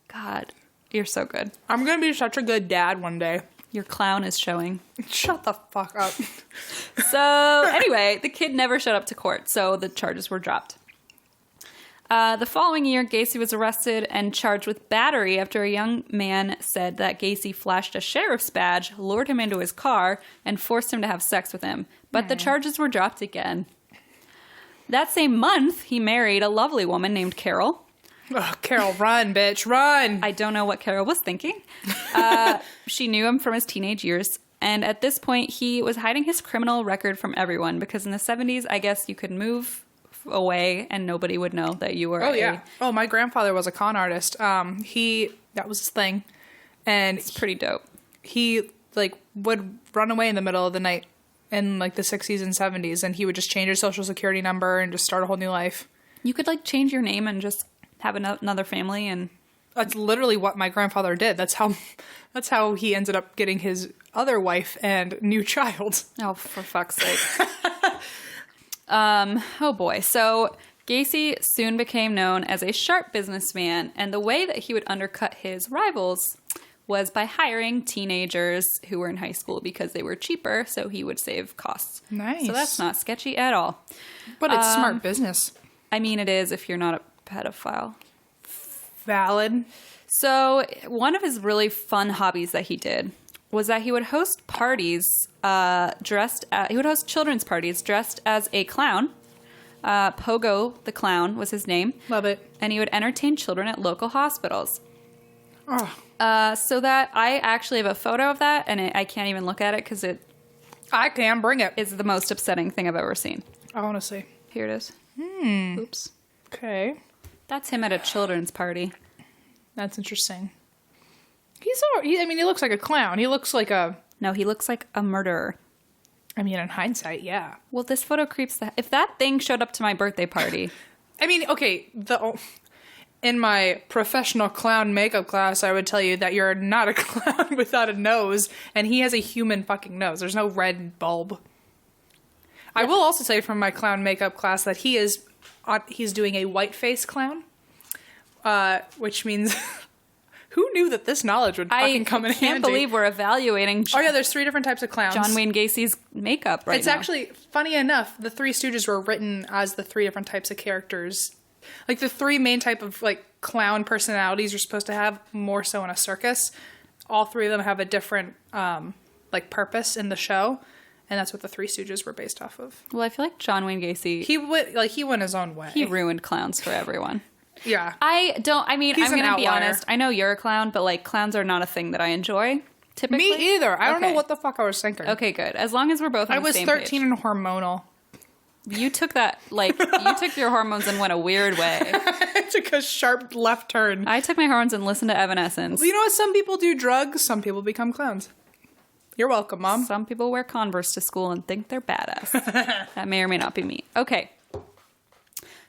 God, you're so good. I'm going to be such a good dad one day. Your clown is showing. Shut the fuck up. So anyway, the kid never showed up to court, so the charges were dropped. The following year, Gacy was arrested and charged with battery after a young man said that Gacy flashed a sheriff's badge, lured him into his car, and forced him to have sex with him. But the charges were dropped again. That same month, he married a lovely woman named Carol. Oh, Carol, run, bitch, run. I don't know what Carol was thinking. She knew him from his teenage years. And at this point, he was hiding his criminal record from everyone because in the 70s, I guess you could move away and nobody would know that you were My grandfather was a con artist. That was his thing. And it's pretty dope. He would run away in the middle of the night in the 60s and 70s, and he would just change his social security number and just start a whole new life. You could change your name and just have another family, and that's literally what my grandfather did. That's how he ended up getting his other wife and new child. Oh, for fuck's sake. Oh boy. So Gacy soon became known as a sharp businessman, and the way that he would undercut his rivals was by hiring teenagers who were in high school because they were cheaper, so he would save costs. Nice. So that's not sketchy at all. But it's smart business. I mean, it is if you're not a pedophile. Valid. So one of his really fun hobbies that he did was that he would host parties he would host children's parties dressed as a clown. Pogo the Clown was his name. Love it. And he would entertain children at local hospitals. Oh. So that I actually have a photo of that, and I can't even look at it because it I can bring it. is the most upsetting thing I've ever seen. I want to see. Here it is. Oops. Okay. That's him at a children's party. That's interesting. He looks like a clown. He looks like a... No, he looks like a murderer. I mean, in hindsight, yeah. Well, this photo creeps if that thing showed up to my birthday party. I mean, okay, in my professional clown makeup class, I would tell you that you're not a clown without a nose, and he has a human fucking nose. There's no red bulb. I will also say from my clown makeup class that he's doing a white face clown, which means who knew that this knowledge would fucking come in handy? I can't believe we're evaluating. Oh yeah, there's 3 different types of clowns. John Wayne Gacy's makeup right now. It's actually funny enough. The Three Stooges were written as the 3 different types of characters, like the 3 main type of like clown personalities you're supposed to have more so in a circus. All 3 of them have a different like purpose in the show. And that's what the Three Stooges were based off of. Well, I feel like John Wayne Gacy... He went his own way. He ruined clowns for everyone. Yeah. I'm going to be honest. I know you're a clown, but like clowns are not a thing that I enjoy, typically. Me either. I don't know what the fuck I was thinking. Okay, good. As long as we're both on the same page. I was 13 and hormonal. You took that, like, you took your hormones and went a weird way. I took a sharp left turn. I took my hormones and listened to Evanescence. Well, you know what? Some people do drugs. Some people become clowns. You're welcome, Mom. Some people wear Converse to school and think they're badass. That may or may not be me. Okay.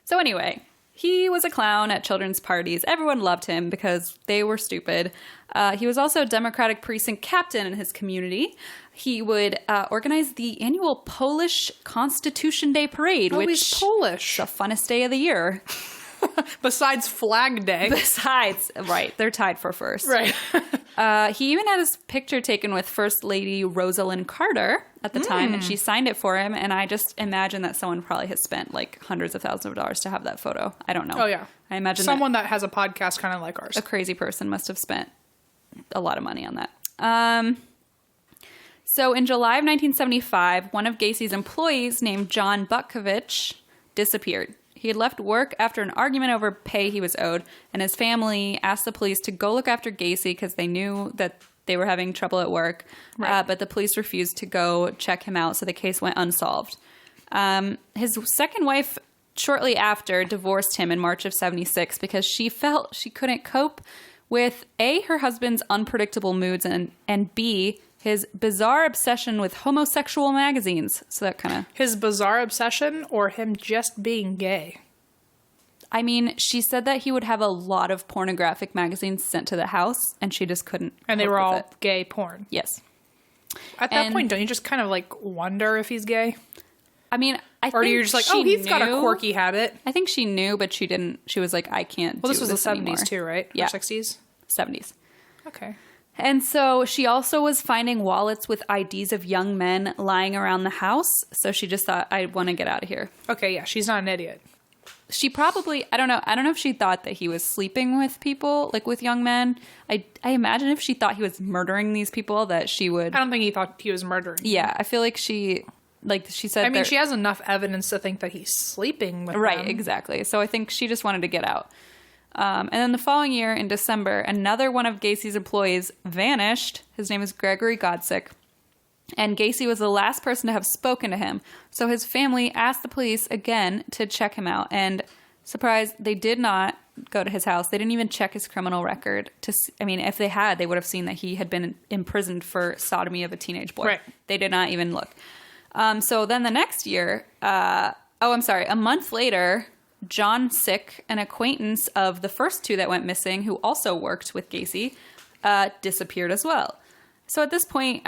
So anyway, he was a clown at children's parties. Everyone loved him because they were stupid. He was also a Democratic precinct captain in his community. He would organize the annual Polish Constitution Day Parade, which he's Polish. Is the funnest day of the year. Besides Flag Day. Right. They're tied for first. Right. He even had his picture taken with First Lady Rosalind Carter at the time, and she signed it for him. And I just imagine that someone probably has spent like hundreds of thousands of dollars to have that photo. I don't know. Oh, yeah. I imagine someone that has a podcast kind of like ours. A crazy person must have spent a lot of money on that. So in July of 1975, one of Gacy's employees named John Butkovich disappeared. He had left work after an argument over pay he was owed, and his family asked the police to go look after Gacy because they knew that they were having trouble at work. Right. But the police refused to go check him out, so the case went unsolved. His second wife, shortly after, divorced him in March of 76 because she felt she couldn't cope with A, her husband's unpredictable moods, and B, his bizarre obsession with homosexual magazines. So that kind of... His bizarre obsession or him just being gay? I mean, she said that he would have a lot of pornographic magazines sent to the house, and she just couldn't. And they were all gay porn? Yes. At that point, don't you just kind of like wonder if he's gay? I mean, or you're just like, he's got a quirky habit. I think she knew, but she didn't. She was like, I can't do this anymore. Well, this was the 70s too, right? Yeah. Or 60s? 70s. Okay. And so she also was finding wallets with IDs of young men lying around the house. So she just thought, I want to get out of here. Okay, yeah, she's not an idiot. She probably, I don't know if she thought that he was sleeping with people, like with young men. I imagine if she thought he was murdering these people that she would... I don't think he thought he was murdering. Yeah, I feel like she said... I mean, she has enough evidence to think that he's sleeping with them. Right, exactly. So I think she just wanted to get out. And then the following year, in December, another one of Gacy's employees vanished. His name is Gregory Godsick. And Gacy was the last person to have spoken to him. So his family asked the police again to check him out. And surprise, they did not go to his house. They didn't even check his criminal record. If they had, they would have seen that he had been imprisoned for sodomy of a teenage boy. Right. They did not even look. So then the next year, a month later... John Sick, an acquaintance of the first 2 that went missing, who also worked with Gacy, disappeared as well. So at this point,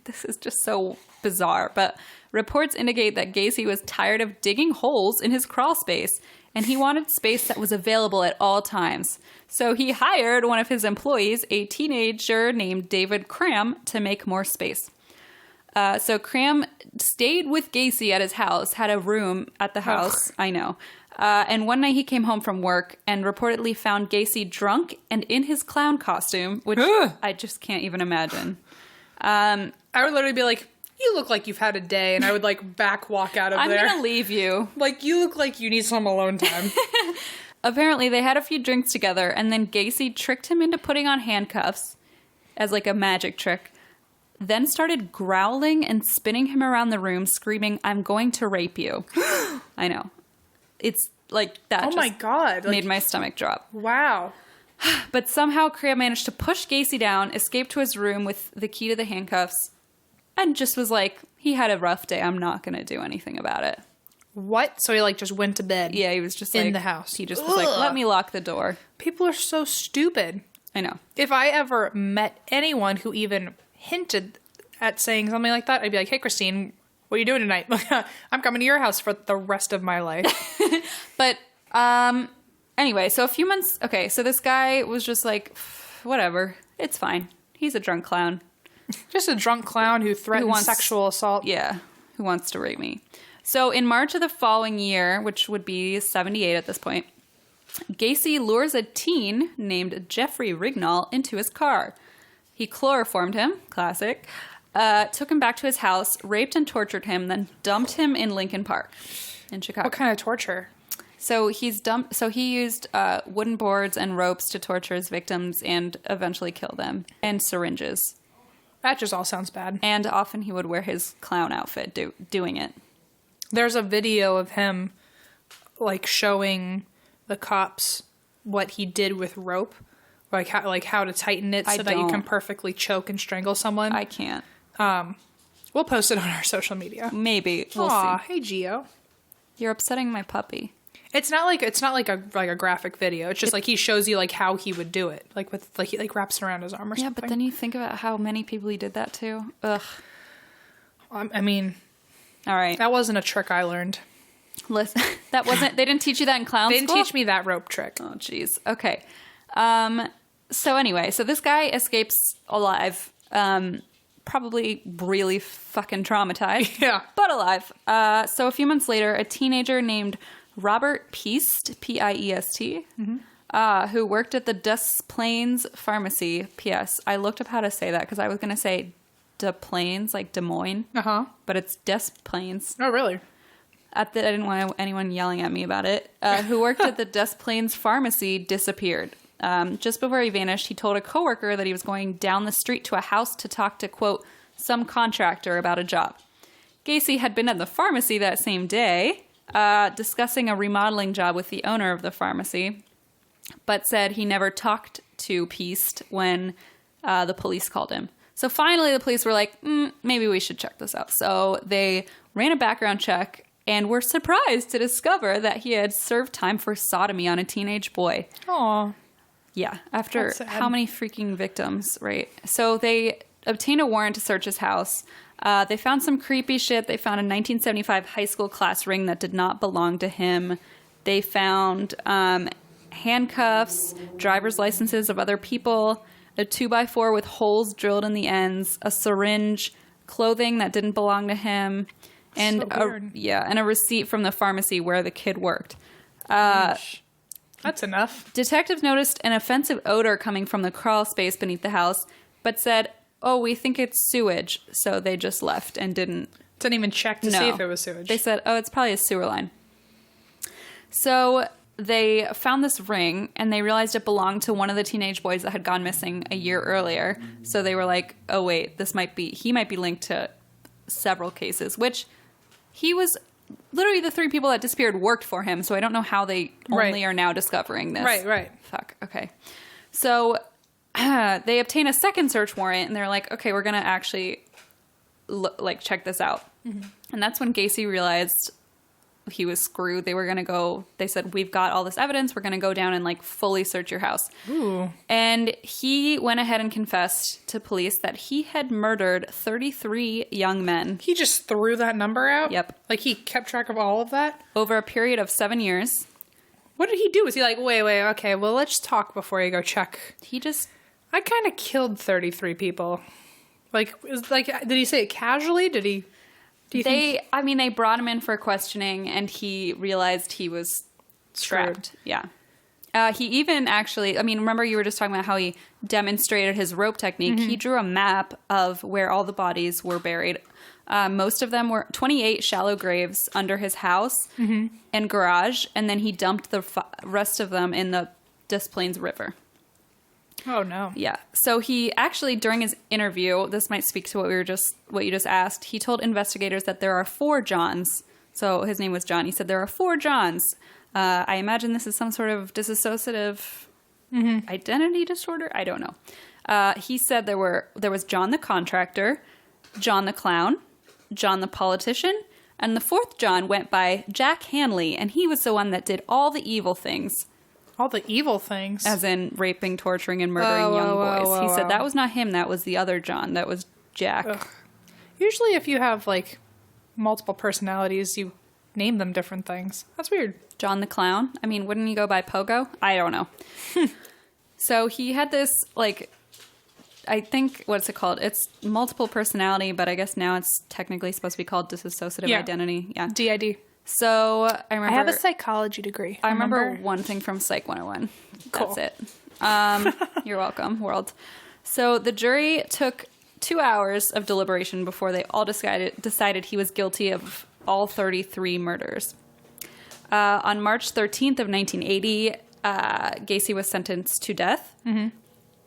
this is just so bizarre, but reports indicate that Gacy was tired of digging holes in his crawl space, and he wanted space that was available at all times. So he hired one of his employees, a teenager named David Cram, to make more space. So Cram stayed with Gacy at his house, had a room at the house. I know. And one night he came home from work and reportedly found Gacy drunk and in his clown costume, which I just can't even imagine. I would literally be like, you look like you've had a day, and I would like back walk out of there. I'm going to leave you. Like, you look like you need some alone time. Apparently they had a few drinks together, and then Gacy tricked him into putting on handcuffs as like a magic trick. Then started growling and spinning him around the room, screaming, "I'm going to rape you." I know. It's like that. Oh my God. Made my stomach drop. Wow. But somehow Cram managed to push Gacy down, escape to his room with the key to the handcuffs, and just was like, he had a rough day. I'm not going to do anything about it. What? So he like just went to bed? Yeah, he was just in like, the house. He just was like, let me lock the door. People are so stupid. I know. If I ever met anyone who even hinted at saying something like that, I'd be like, hey, Christine, What are you doing tonight? I'm coming to your house for the rest of my life. But anyway, so a few months. Okay, so this guy was just like, whatever, it's fine. He's a drunk clown. Just a drunk clown who threatens sexual assault. Yeah, who wants to rape me. So in March of the following year, which would be 78 at this point, Gacy lures a teen named Jeffrey Rignall into his car. He chloroformed him, classic, took him back to his house, raped and tortured him, then dumped him in Lincoln Park in Chicago. What kind of torture? So he used wooden boards and ropes to torture his victims and eventually kill them, and syringes. That just all sounds bad. And often he would wear his clown outfit doing it. There's a video of him, like, showing the cops what he did with rope, like how to tighten it so that you can perfectly choke and strangle someone. I can't. We'll post it on our social media. Maybe we'll Aw, see. Hey Gio, You're upsetting my puppy. it's not like a graphic video. It's just like he shows you like how he would do it, like with like he like wraps it around his arm or something. Yeah, but then you think about how many people he did that to. Ugh. I mean, All right. that wasn't a trick I learned. Listen, that wasn't. They didn't teach you that in clown They didn't school? teach me that rope trick. Oh, jeez. Okay. So anyway, so this guy escapes alive. Probably really fucking traumatized. Yeah. But alive. So a few months later, a teenager named Robert Piest, P-I-E-S-T, who worked at the Des Plaines Pharmacy. P.S. I looked up how to say that because I was going to say Des Plaines, like Des Moines. Uh-huh. But it's Des Plaines. Oh, really? I didn't want anyone yelling at me about it. Who worked at the Des Plaines Pharmacy disappeared. Just before he vanished, he told a coworker that he was going down the street to a house to talk to, quote, some contractor about a job. Gacy had been at the pharmacy that same day, discussing a remodeling job with the owner of the pharmacy, but said he never talked to Piest when the police called him. So finally the police were like, maybe we should check this out. So they ran a background check and were surprised to discover that he had served time for sodomy on a teenage boy. Aw. Yeah, after That's sad. how many freaking victims, right? So they obtained a warrant to search his house. They found some creepy shit. They found a 1975 high school class ring that did not belong to him. They found handcuffs, driver's licenses of other people, a 2x4 with holes drilled in the ends, a syringe, clothing that didn't belong to him, and So weird. and a receipt from the pharmacy where the kid worked. That's enough. Detectives noticed an offensive odor coming from the crawl space beneath the house, but said, "Oh, we think it's sewage," so they just left and didn't Even check to see if it was sewage. They said, "Oh, it's probably a sewer line." So they found this ring, and they realized it belonged to one of the teenage boys that had gone missing a year earlier. So they were like, "Oh, wait, he might be linked to several cases," which he was. Literally, the three people that disappeared worked for him, so I don't know how they only are now discovering this. Right. Fuck. Okay. So they obtain a second search warrant, and they're like, okay, we're going to actually check this out. Mm-hmm. And that's when Gacy realized he was screwed. They said, we've got all this evidence. We're going to go down and fully search your house. Ooh. And he went ahead and confessed to police that he had murdered 33 young men. He just threw that number out? Yep. Like he kept track of all of that? Over a period of 7 years. What did he do? Was he like, wait, okay, well, let's talk before you go check. I kind of killed 33 people. Did he say it casually? They brought him in for questioning, and he realized he was trapped. Yeah. He even actually, remember you were just talking about how he demonstrated his rope technique. Mm-hmm. He drew a map of where all the bodies were buried. Most of them were 28 shallow graves under his house and garage, and then he dumped the rest of them in the Des Plaines River. Oh, no. Yeah. So he actually, during his interview, this might speak to what you just asked, he told investigators that there are 4 Johns. So his name was John. He said there are 4 Johns. I imagine this is some sort of dissociative identity disorder. I don't know. He said there was John the contractor, John the clown, John the politician, and the 4th John went by Jack Hanley, and he was the one that did all the evil things. All the evil things? As in raping, torturing, and murdering young boys. He said that was not him, that was the other John. That was Jack. Ugh. Usually if you have, multiple personalities, you name them different things. That's weird. John the Clown. I mean, wouldn't he go by Pogo? I don't know. So he had this, like, I think, what's it called? It's multiple personality, but I guess now it's technically supposed to be called dissociative identity. Yeah. DID. So I remember... I have a psychology degree. I remember one thing from Psych 101. Cool. That's it. You're welcome, world. So the jury took 2 hours of deliberation before they all decided he was guilty of all 33 murders. On March 13th of 1980, Gacy was sentenced to death. Mm-hmm.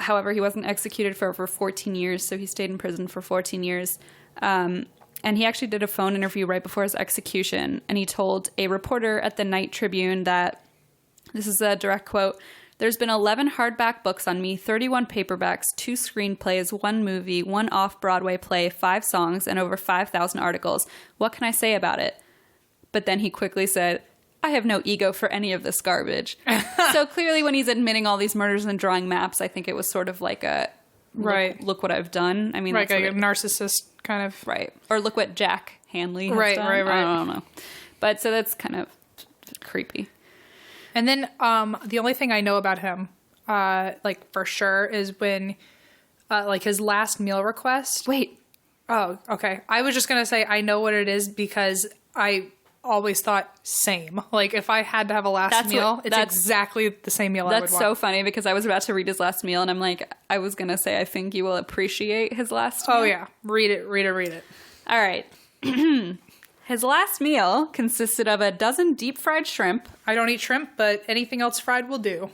However, he wasn't executed for over 14 years, so he stayed in prison for 14 years. And he actually did a phone interview right before his execution, and he told a reporter at the Night Tribune that, this is a direct quote, "There's been 11 hardback books on me, 31 paperbacks, 2 screenplays, 1 movie, 1 off-Broadway play, 5 songs, and over 5,000 articles. What can I say about it?" But then he quickly said, "I have no ego for any of this garbage." So clearly when he's admitting all these murders and drawing maps, I think it was sort of like a, look what I've done. I mean, right, like a narcissist kind of. Right. Or look what Jack Hanley has done. Right. I don't know. But so that's kind of creepy. And then the only thing I know about him, like for sure, is when, like his last meal request. Wait. Oh, okay. I was just going to say I know what it is because I always thought same. Like if I had to have a last meal, it's exactly the same meal I would want. That's so funny because I was about to read his last meal and I'm like, I was going to say, I think you will appreciate his last meal. Oh yeah. Read it. All right. His last meal consisted of a dozen deep fried shrimp. I don't eat shrimp, but anything else fried will do.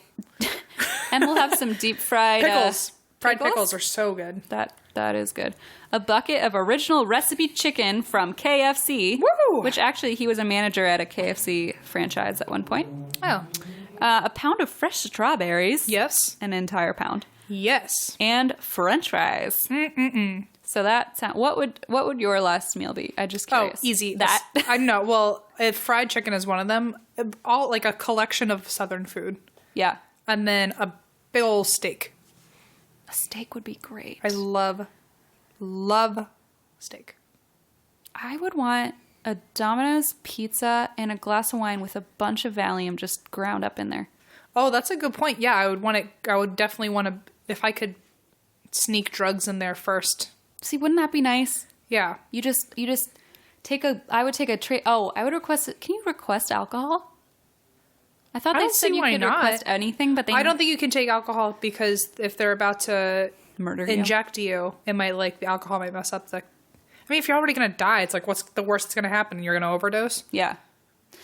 And we'll have some deep fried pickles. Fried pickles are so good. That is good. A bucket of original recipe chicken from KFC. Woo! Which actually he was a manager at a KFC franchise at one point. Oh. A pound of fresh strawberries. Yes. An entire pound. Yes. And French fries. Mm-mm-mm. So that sound. What would your last meal be? I'm just curious. Oh, easy. That I know. Well, fried chicken is one of them. All like a collection of Southern food. Yeah. And then a big old steak. A steak would be great. I love steak. I would want a Domino's pizza and a glass of wine with a bunch of Valium just ground up in there. Oh, that's a good point. Yeah, I would definitely want to, if I could sneak drugs in there first. See, wouldn't that be nice? Yeah. You just take I would take a tray. Oh, I would request, can you request alcohol? I thought they said you could request anything, but I don't think you can take alcohol because if they're about to inject you, it might the alcohol might mess up the. I mean, if you're already going to die, it's like, what's the worst that's going to happen? You're going to overdose? Yeah.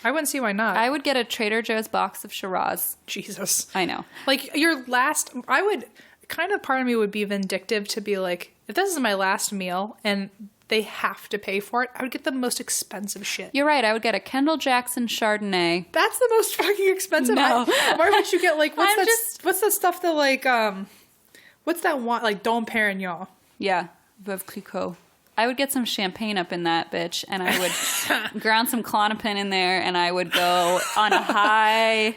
I wouldn't see why not. I would get a Trader Joe's box of Shiraz. Jesus. I know. Like, your last... I would... Kind of part of me would be vindictive to be like, if this is my last meal and they have to pay for it, I would get the most expensive shit. You're right. I would get a Kendall Jackson Chardonnay. That's the most fucking expensive. No. Why would you get, what's that stuff that, what's that one, Dom Perignon? Yeah. Veuve Clicquot. I would get some champagne up in that bitch, and I would ground some Klonopin in there, and I would go on a high,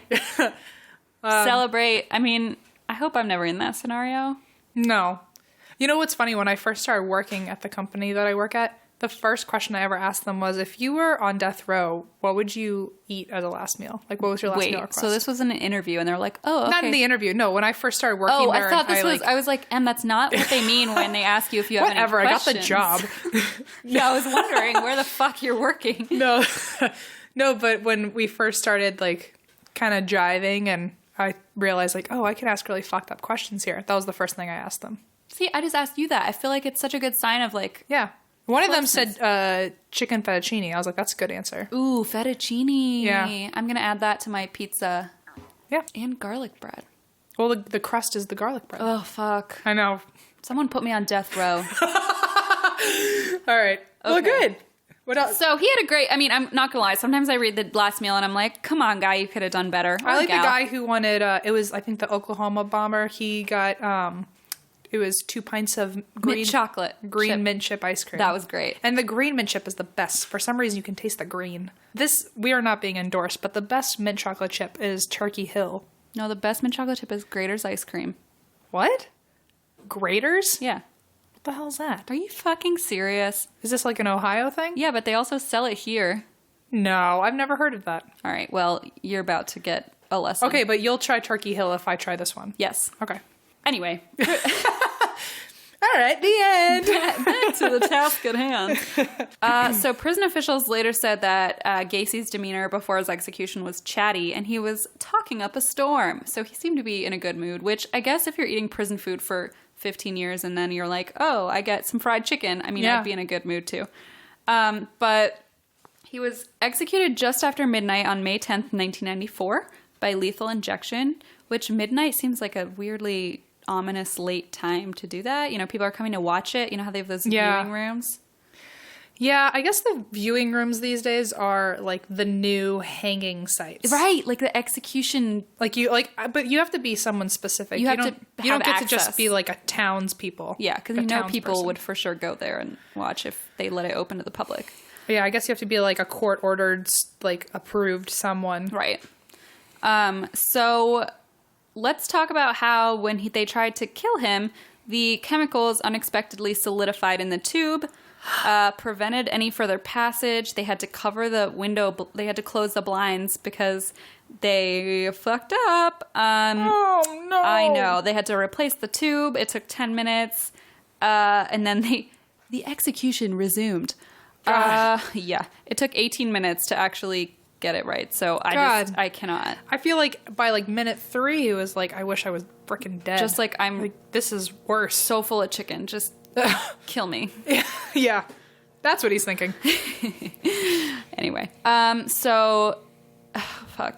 celebrate. I mean, I hope I'm never in that scenario. No. You know what's funny? When I first started working at the company that I work at, the first question I ever asked them was, if you were on death row, what would you eat as a last meal? Like, what was your last meal request? So this was in an interview, and they're like, oh, okay. Not in the interview. No, when I first started working there. I thought this was, I was like, and that's not what they mean when they ask you if you have whatever, any questions. I got the job. Yeah, I was wondering where the fuck you're working. No, but when we first started, kind of jiving, and I realized, I can ask really fucked up questions here. That was the first thing I asked them. See, I just asked you that. I feel like it's such a good sign of yeah. One of them said chicken fettuccine. I was like, that's a good answer. Ooh, fettuccine. Yeah. I'm going to add that to my pizza. Yeah. And garlic bread. Well, the crust is the garlic bread. Oh, fuck. I know. Someone put me on death row. All right. Okay. Well, good. What else? So he had a great, I'm not going to lie. Sometimes I read the last meal and I'm like, come on, guy, you could have done better. I like the guy who wanted, it was, I think, the Oklahoma bomber. He got, it was 2 pints of mint chocolate. Mint chip ice cream. That was great. And the green mint chip is the best. For some reason, you can taste the green. We are not being endorsed, but the best mint chocolate chip is Turkey Hill. No, the best mint chocolate chip is Grater's ice cream. What? Grater's? Yeah. What the hell's that? Are you fucking serious? Is this like an Ohio thing? Yeah, but they also sell it here. No, I've never heard of that. All right, well, you're about to get a lesson. Okay, but you'll try Turkey Hill if I try this one. Yes. Okay. Anyway. All right, the end. Back to the task at hand. So prison officials later said that Gacy's demeanor before his execution was chatty, and he was talking up a storm. So he seemed to be in a good mood, which I guess if you're eating prison food for 15 years and then you're like, oh, I get some fried chicken, I mean, I'd be in a good mood too. But he was executed just after midnight on May 10th, 1994 by lethal injection, which midnight seems like a weirdly ominous late time to do that. You know, people are coming to watch it. You know how they have those viewing rooms? Yeah, I guess the viewing rooms these days are like the new hanging sites. Right, like the execution. But you have to be someone specific. You don't get to just be like a townspeople. Yeah, because you know people would for sure go there and watch if they let it open to the public. Yeah, I guess you have to be like a court-ordered, like approved someone. Right. So let's talk about how when they tried to kill him, the chemicals unexpectedly solidified in the tube, prevented any further passage. They had to cover the window. They had to close the blinds because they fucked up. Oh, no. I know. They had to replace the tube. It took 10 minutes. And then the execution resumed. Yeah. It took 18 minutes to actually get it right. So I cannot. I feel like by like minute 3, it was like, I wish I was freaking dead. Just like I'm like, this is worse. So full of chicken. Just kill me. Yeah. That's what he's thinking. Anyway. Fuck,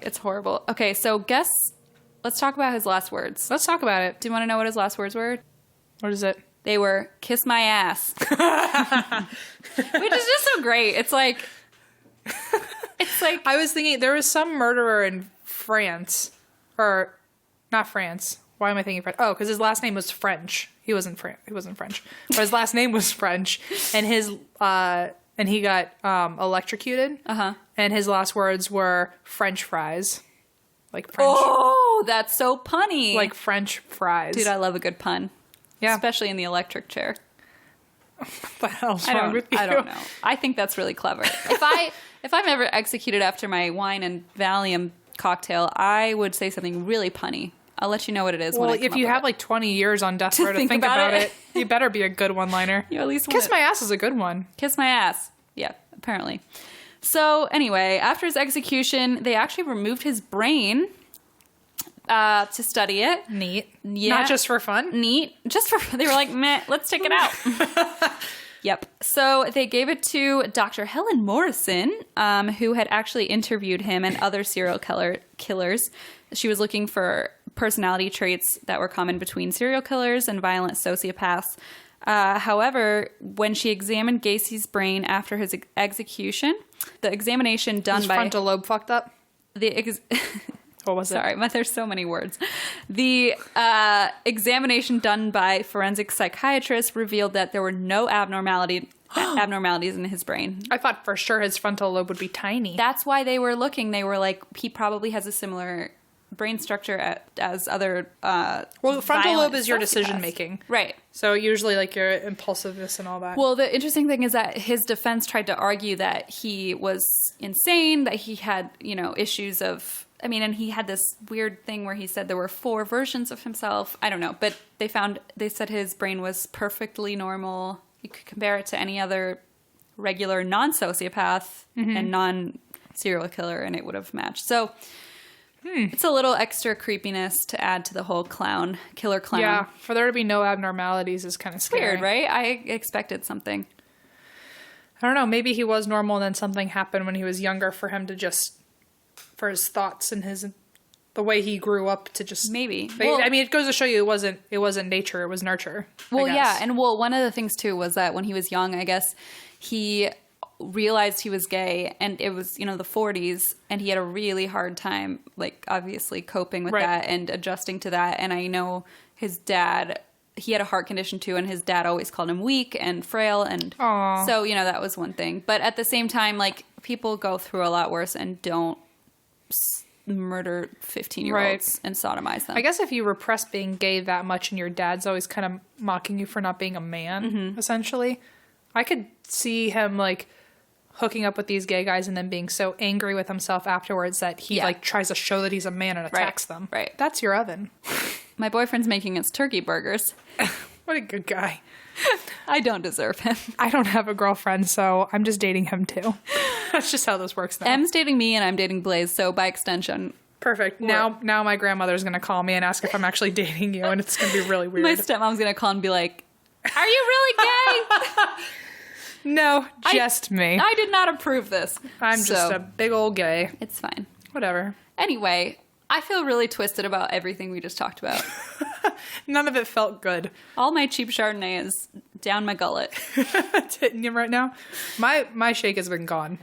it's horrible. Okay, so let's talk about his last words. Let's talk about it. Do you want to know what his last words were? What is it? They were, kiss my ass. Which is just so great. It's like I was thinking there was some murderer in France, or not France. Why am I thinking French? Oh, because his last name was French. He wasn't French. But his last name was French, and he got electrocuted. And his last words were French fries, like French. Oh, that's so punny. Like French fries. Dude, I love a good pun. Yeah, especially in the electric chair. What the hell's wrong with you? I don't know. I think that's really clever. If I'm ever executed after my wine and Valium cocktail, I would say something really punny. I'll let you know what it is. Well, if you have like 20 years on death row to think about it, you better be a good one-liner. You at least Kiss my ass is a good one. Kiss my ass. Yeah, apparently. So anyway, after his execution, they actually removed his brain to study it. Neat. Yeah. Not just for fun? Neat. Just for they were like, meh, let's take it out. Yep. So they gave it to Dr. Helen Morrison, who had actually interviewed him and other serial killers. She was looking for personality traits that were common between serial killers and violent sociopaths. However, when she examined Gacy's brain after his execution, the examination done his by... frontal lobe fucked up? What was it? Sorry, there's so many words. The examination done by forensic psychiatrists revealed that there were no abnormalities in his brain. I thought for sure his frontal lobe would be tiny. That's why they were looking. They were like, he probably has a similar brain structure as other well, the frontal lobe is your decision making. Right. So usually like your impulsiveness and all that. Well, the interesting thing is that his defense tried to argue that he was insane, that he had, issues of... and he had this weird thing where he said there were 4 versions of himself. I don't know. But they said his brain was perfectly normal. You could compare it to any other regular non-sociopath and non-serial killer, and it would have matched. So it's a little extra creepiness to add to the whole killer clown. Yeah, for there to be no abnormalities is kind of scary. Weird, right? I expected something. I don't know. Maybe he was normal and then something happened when he was younger for him to just... for his thoughts and the way he grew up to just maybe. Well, it goes to show you it wasn't nature, it was nurture. Well, yeah, and one of the things too was that when he was young, I guess he realized he was gay, and it was the 40s, and he had a really hard time, like obviously coping with that and adjusting to that. And I know his dad. He had a heart condition too, and his dad always called him weak and frail, and so that was one thing. But at the same time, like people go through a lot worse and don't murder 15-year-olds and sodomize them. I guess if you repress being gay that much and your dad's always kind of mocking you for not being a man, essentially, I could see him like hooking up with these gay guys and then being so angry with himself afterwards that he like tries to show that he's a man and attacks them. Right. That's your oven. My boyfriend's making us turkey burgers. What a good guy. I don't deserve him. I don't have a girlfriend, so I'm just dating him too. That's just how this works now. Em's dating me and I'm dating Blaze, so by extension. Perfect. Now my grandmother's going to call me and ask if I'm actually dating you, and it's going to be really weird. My stepmom's going to call and be like, are you really gay? No, just me. I did not approve this. I'm just a big old gay. It's fine. Whatever. Anyway, I feel really twisted about everything we just talked about. None of it felt good. All my cheap Chardonnay is down my gullet. It's hitting you right now. My shake has been gone.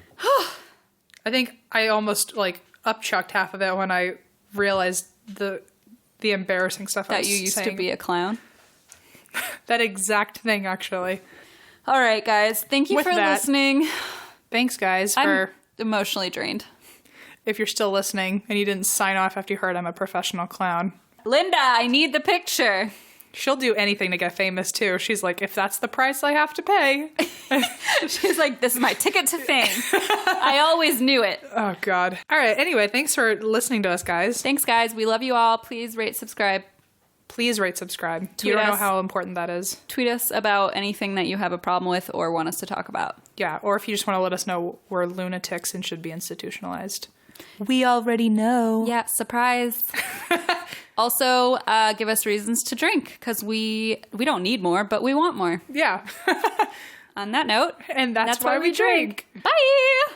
I think I almost like upchucked half of it when I realized the embarrassing stuff I was That you used saying. to be a clown. That exact thing, actually. All right, guys. Thank you for listening. Thanks, guys, I'm emotionally drained. If you're still listening and you didn't sign off after you heard I'm a professional clown. Linda, I need the picture. She'll do anything to get famous, too. She's like, if that's the price I have to pay. She's like, this is my ticket to fame. I always knew it. Oh, God. All right. Anyway, thanks for listening to us, guys. Thanks, guys. We love you all. Please rate, subscribe. Please rate, subscribe. Tweet you don't know us. how important that is. Tweet us about anything that you have a problem with or want us to talk about. Yeah, or if you just want to let us know we're lunatics and should be institutionalized. We already know. Yeah, surprise. Also, give us reasons to drink, because we don't need more, but we want more. Yeah. On that note, And that's why we drink. Bye!